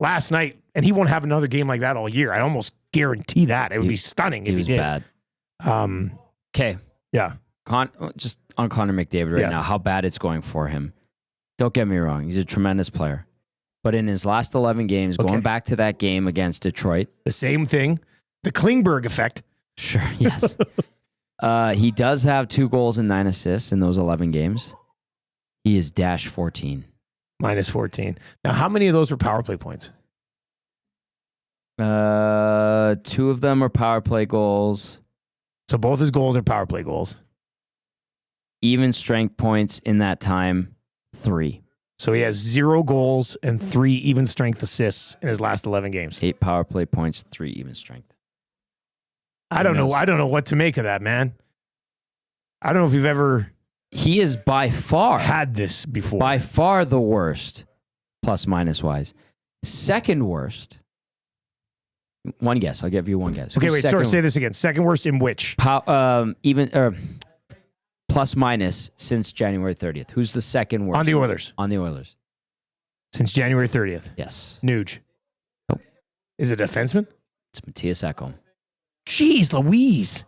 Speaker 1: last night. And he won't have another game like that all year. I almost guarantee that. It would be stunning if he did.
Speaker 2: Bad. Okay.
Speaker 1: Yeah.
Speaker 2: Just on Connor McDavid right now, how bad it's going for him. Don't get me wrong. He's a tremendous player. But in his last 11 games, going back to that game against Detroit.
Speaker 1: The same thing. The Klingberg effect.
Speaker 2: Sure, yes. He does have 2 goals and 9 assists in those 11 games. He is -14.
Speaker 1: -14. Now, how many of those were power play points?
Speaker 2: 2 of them are power play goals.
Speaker 1: So both his goals are power play goals.
Speaker 2: Even strength points in that time, 3.
Speaker 1: So he has 0 goals and 3 even strength assists in his last 11 games.
Speaker 2: 8 power play points, 3 even strength.
Speaker 1: I don't know. I don't know what to make of that, man. I don't know if you've ever
Speaker 2: He is by far
Speaker 1: had this before.
Speaker 2: By far the worst, plus minus wise. Second worst. One guess. I'll give you one guess.
Speaker 1: Okay,
Speaker 2: Who's
Speaker 1: wait. Sorry, say this again. Second worst in which?
Speaker 2: Plus minus since January 30th. Who's the second worst?
Speaker 1: On the Oilers.
Speaker 2: On the Oilers.
Speaker 1: Since January 30th.
Speaker 2: Yes.
Speaker 1: Nuge.
Speaker 2: Nope.
Speaker 1: Is it a defenseman?
Speaker 2: It's Matthias Ekholm.
Speaker 1: Jeez Louise.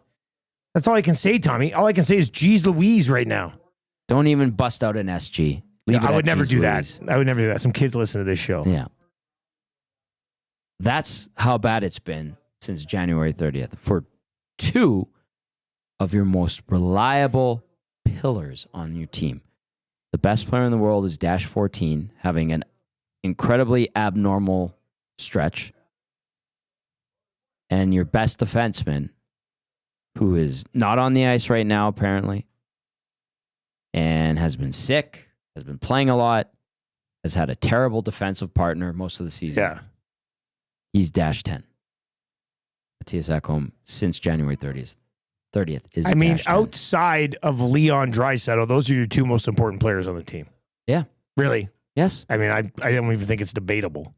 Speaker 1: That's all I can say, Tommy. All I can say is jeez Louise right now.
Speaker 2: Don't even bust out an SG.
Speaker 1: I would never do
Speaker 2: Louise.
Speaker 1: that. I would never do that. Some kids listen to this show.
Speaker 2: Yeah. That's how bad it's been since January 30th for 2 of your most reliable pillars on your team. The best player in the world is Dash 14, having an incredibly abnormal stretch. And your best defenseman, who is not on the ice right now, apparently, and has been sick, has been playing a lot, has had a terrible defensive partner most of the season.
Speaker 1: Yeah.
Speaker 2: He's Dash 10. Matthias Ekholm since January 30th is
Speaker 1: I mean,
Speaker 2: Dash 10.
Speaker 1: outside of Leon Draisaitl, those are your 2 most important players on the team.
Speaker 2: Yeah.
Speaker 1: Really?
Speaker 2: Yes.
Speaker 1: I mean, I don't even think it's debatable.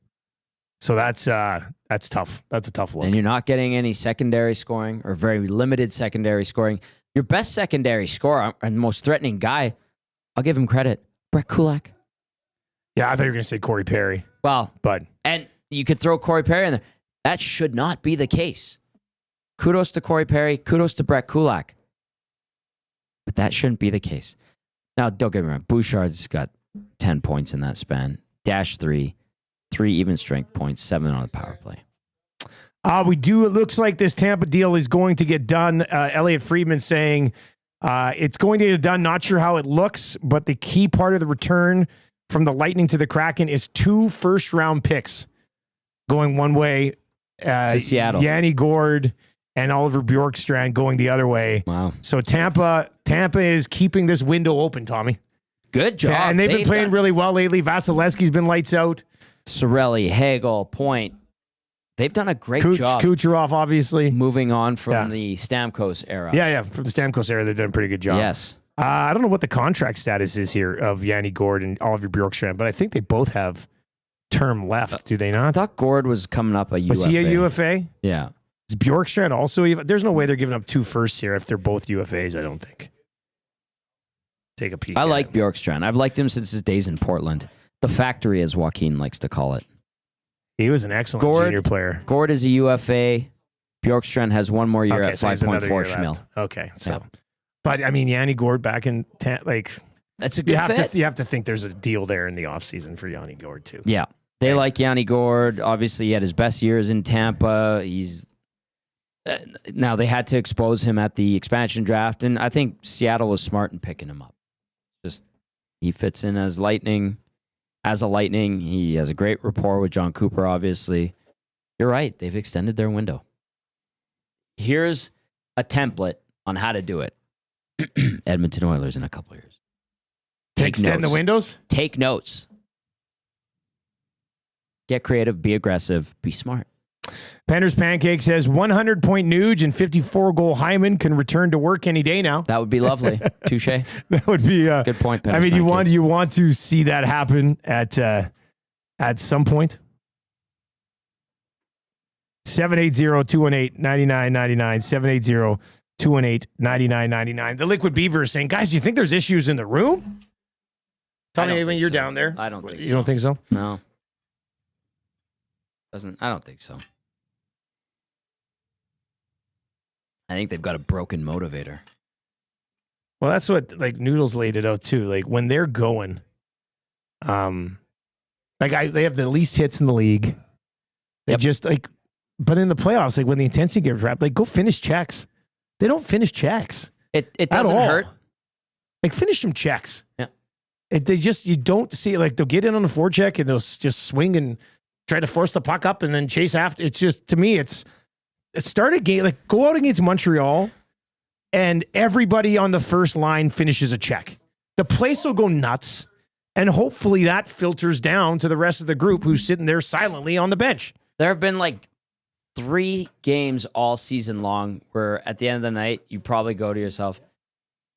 Speaker 1: So that's tough. That's a tough look.
Speaker 2: And you're not getting any secondary scoring or very limited secondary scoring. Your best secondary scorer and most threatening guy, I'll give him credit, Brett Kulak.
Speaker 1: Yeah, I thought you were going to say Corey Perry.
Speaker 2: Well,
Speaker 1: But
Speaker 2: and you could throw Corey Perry in there. That should not be the case. Kudos to Corey Perry. Kudos to Brett Kulak. But that shouldn't be the case. Now, don't get me wrong. Bouchard's got 10 points in that span. Dash 3 even strength points, 7 on the power play.
Speaker 1: it looks like this Tampa deal is going to get done. Elliot Friedman saying it's going to get done. Not sure how it looks, but the key part of the return from the Lightning to the Kraken is 2 first-round picks going one way.
Speaker 2: To Seattle.
Speaker 1: Yanni Gourde and Oliver Bjorkstrand going the other way.
Speaker 2: Wow.
Speaker 1: So Tampa is keeping this window open, Tommy.
Speaker 2: Good job.
Speaker 1: And they've been playing really well lately. Vasilevsky's been lights out.
Speaker 2: Sorelli, Hagel, Point. They've done a great job.
Speaker 1: Kucherov, obviously.
Speaker 2: Moving on from the Stamkos era.
Speaker 1: Yeah. From the Stamkos era, they've done a pretty good job.
Speaker 2: Yes.
Speaker 1: I don't know what the contract status is here of Yanni Gourde and Oliver Bjorkstrand, but I think they both have term left. Do they
Speaker 2: I
Speaker 1: not?
Speaker 2: thought Gourde was coming up a UFA.
Speaker 1: Was he a UFA?
Speaker 2: Yeah.
Speaker 1: Is Bjorkstrand also? There's no way they're giving up 2 firsts here if they're both UFAs, I don't think. Take a peek.
Speaker 2: I like Bjorkstrand. I've liked him since his days in Portland. The factory, as Joaquin likes to call it.
Speaker 1: He was an excellent junior player.
Speaker 2: Gourde is a UFA. Bjorkstrand has 1 more year at
Speaker 1: so he's another
Speaker 2: 5.4
Speaker 1: year
Speaker 2: schmil.
Speaker 1: left. Okay, so.
Speaker 2: Yeah.
Speaker 1: But, I mean, Yanni Gourde back in,
Speaker 2: That's a good fit.
Speaker 1: you have to think there's a deal there in the offseason for Yanni Gourde, too.
Speaker 2: Yeah. They like Yanni Gourde. Obviously, he had his best years in Tampa. He's now they had to expose him at the expansion draft, and I think Seattle was smart in picking him up. Just he fits in as Lightning. As a Lightning, he has a great rapport with John Cooper, obviously. You're right. They've extended their window. Here's a template on how to do it. Edmonton Oilers in a couple of years.
Speaker 1: Extend the windows?
Speaker 2: Take notes. Get creative, be aggressive, be smart.
Speaker 1: Pander's Pancake says 100-point Nuge and 54-goal Hyman can return to work any day now.
Speaker 2: That would be lovely. Touche.
Speaker 1: That would be
Speaker 2: good point.
Speaker 1: I mean, you want to see that happen at some point. 780-218-9999. 780-218-9999. The Liquid Beaver is saying, guys, do you think there's issues in the room? Tell me when you're down there.
Speaker 2: I don't think so.
Speaker 1: You don't think so?
Speaker 2: No. I don't think so. I think they've got a broken motivator.
Speaker 1: Well, that's what Noodles laid it out too. Like when they're going, they have the least hits in the league. They just but in the playoffs, when the intensity gets wrapped, go finish checks. They don't finish checks.
Speaker 2: It doesn't hurt.
Speaker 1: Finish some checks.
Speaker 2: Yeah.
Speaker 1: You don't see it. They'll get in on the forecheck and they'll just swing and try to force the puck up and then chase after. It's just, to me, it's start a game, go out against Montreal and everybody on the first line finishes a check. The place will go nuts And hopefully that filters down to the rest of the group who's sitting there silently on the bench.
Speaker 2: There have been like 3 games all season long where at the end of the night, you probably go to yourself,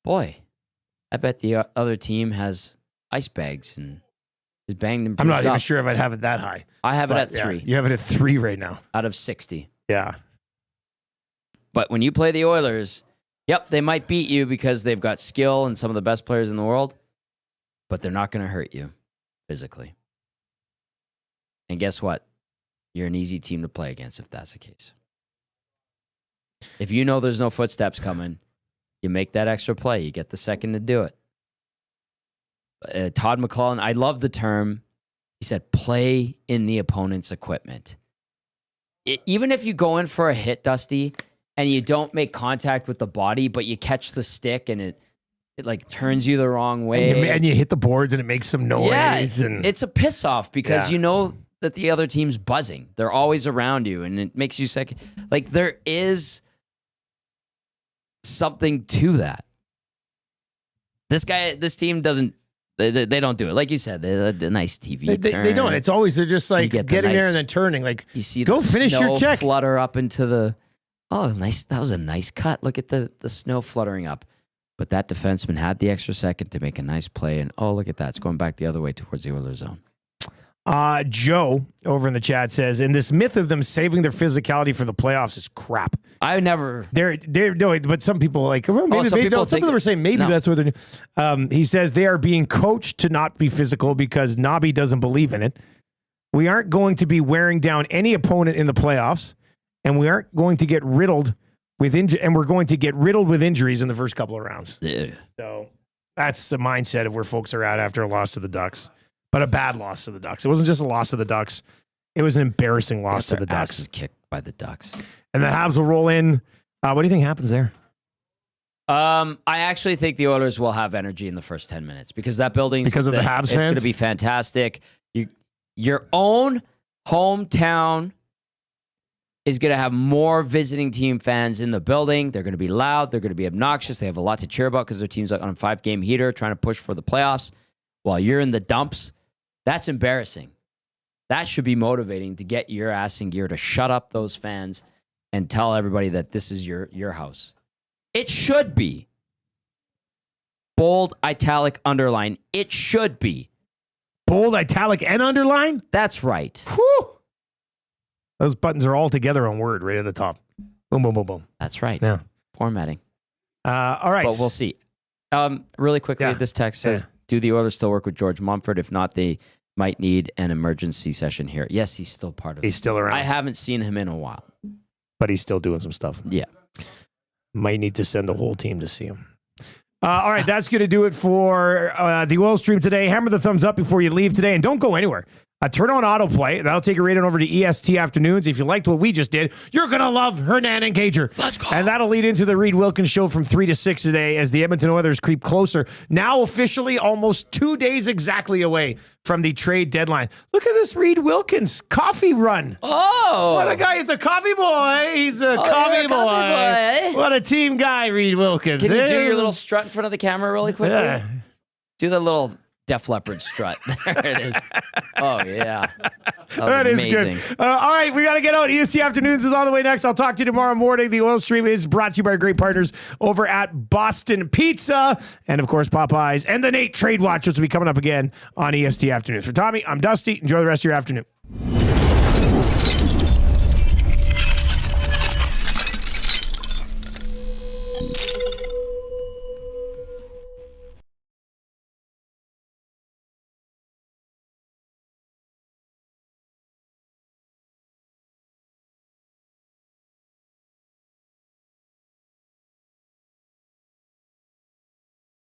Speaker 2: boy, I bet the other team has ice bags and is banged and
Speaker 1: I'm not
Speaker 2: bruised
Speaker 1: even
Speaker 2: up.
Speaker 1: sure if I'd have it that high.
Speaker 2: I have it at
Speaker 1: Yeah,
Speaker 2: 3
Speaker 1: you have it at 3 right now.
Speaker 2: out of 60.
Speaker 1: Yeah.
Speaker 2: But when you play the Oilers, yep, they might beat you because they've got skill and some of the best players in the world, but they're not going to hurt you physically. And guess what? You're an easy team to play against if that's the case. If you know there's no footsteps coming, you make that extra play. You get the second to do it. Todd McClellan, I love the term. He said, play in the opponent's equipment. Even if you go in for a hit, Dusty, and you don't make contact with the body, but you catch the stick and it like turns you the wrong way.
Speaker 1: And you hit the boards and it makes some noise.
Speaker 2: Yeah,
Speaker 1: and
Speaker 2: it's a piss off because you know that the other team's buzzing. They're always around you and it makes you sick. Like there is something to that. This team doesn't, they don't do it. Like you said, they're a nice TV.
Speaker 1: They don't. It's always, they're just like getting there and then turning. Like,
Speaker 2: you see
Speaker 1: go
Speaker 2: the
Speaker 1: finish
Speaker 2: snow
Speaker 1: your check.
Speaker 2: flutter up into the, oh, nice. That was a nice cut. Look at the snow fluttering up. But that defenseman had the extra second to make a nice play. And oh, look at that. It's going back the other way towards the Oilers zone.
Speaker 1: Joe over in the chat says, and this myth of them saving their physicality for the playoffs is crap.
Speaker 2: I never.
Speaker 1: They're no, but some people like, well, maybe,
Speaker 2: some people
Speaker 1: some of them are saying maybe that's what they're doing. He says they are being coached to not be physical because Nobby doesn't believe in it. We aren't going to be wearing down any opponent in the playoffs, and we aren't going to get riddled with and we're going to get riddled with injuries in the first couple of rounds.
Speaker 2: Yeah.
Speaker 1: So that's the mindset of where folks are at after a loss to the Ducks, but a bad loss to the Ducks. It wasn't just a loss to the Ducks. It was an embarrassing loss to the Ducks.
Speaker 2: Asses kicked by the Ducks.
Speaker 1: And the Habs will roll in. What do you think happens there?
Speaker 2: I actually think the Oilers will have energy in the first 10 minutes because that building's
Speaker 1: because of the Habs fans.
Speaker 2: It's going to be fantastic. Your own hometown is going to have more visiting team fans in the building. They're going to be loud. They're going to be obnoxious. They have a lot to cheer about because their team's on a 5-game heater trying to push for the playoffs while you're in the dumps. That's embarrassing. That should be motivating to get your ass in gear to shut up those fans and tell everybody that this is your house. It should be. Bold, italic, underline. It should be.
Speaker 1: Bold, italic, and underline?
Speaker 2: That's right.
Speaker 1: Whew. Those buttons are all together on Word right at the top. Boom, boom, boom, boom.
Speaker 2: That's right.
Speaker 1: Yeah.
Speaker 2: Formatting.
Speaker 1: All right.
Speaker 2: But we'll see. Really quickly, this text says, do the Oilers still work with George Mumford? If not, they might need an emergency session here. Yes, he's still part of it.
Speaker 1: He's still around.
Speaker 2: I haven't seen him in a while.
Speaker 1: But he's still doing some stuff.
Speaker 2: Yeah.
Speaker 1: Might need to send the whole team to see him. All right, that's going to do it for the Oil Stream today. Hammer the thumbs up before you leave today, and don't go anywhere. Turn on autoplay. That'll take you right on over to EST Afternoons. If you liked what we just did, you're going to love Hernan and Gager.
Speaker 2: Let's go.
Speaker 1: And that'll lead into the Reed Wilkins Show from 3 to 6 today as the Edmonton Oilers creep closer. Now officially almost 2 days exactly away from the trade deadline. Look at this Reed Wilkins coffee run.
Speaker 2: Oh.
Speaker 1: What a guy. He's a coffee boy. He's a coffee boy. What a team guy, Reed Wilkins.
Speaker 2: Can you do your little strut in front of the camera really quickly?
Speaker 1: Yeah.
Speaker 2: Do the little Def Leppard strut. There it is. Oh, yeah.
Speaker 1: That is good. All right, we got to get out. EST Afternoons is on the way next. I'll talk to you tomorrow morning. The Oil Stream is brought to you by our great partners over at Boston Pizza and, of course, Popeyes and the Nate Trade Watch, which will be coming up again on EST Afternoons. For Tommy, I'm Dusty. Enjoy the rest of your afternoon.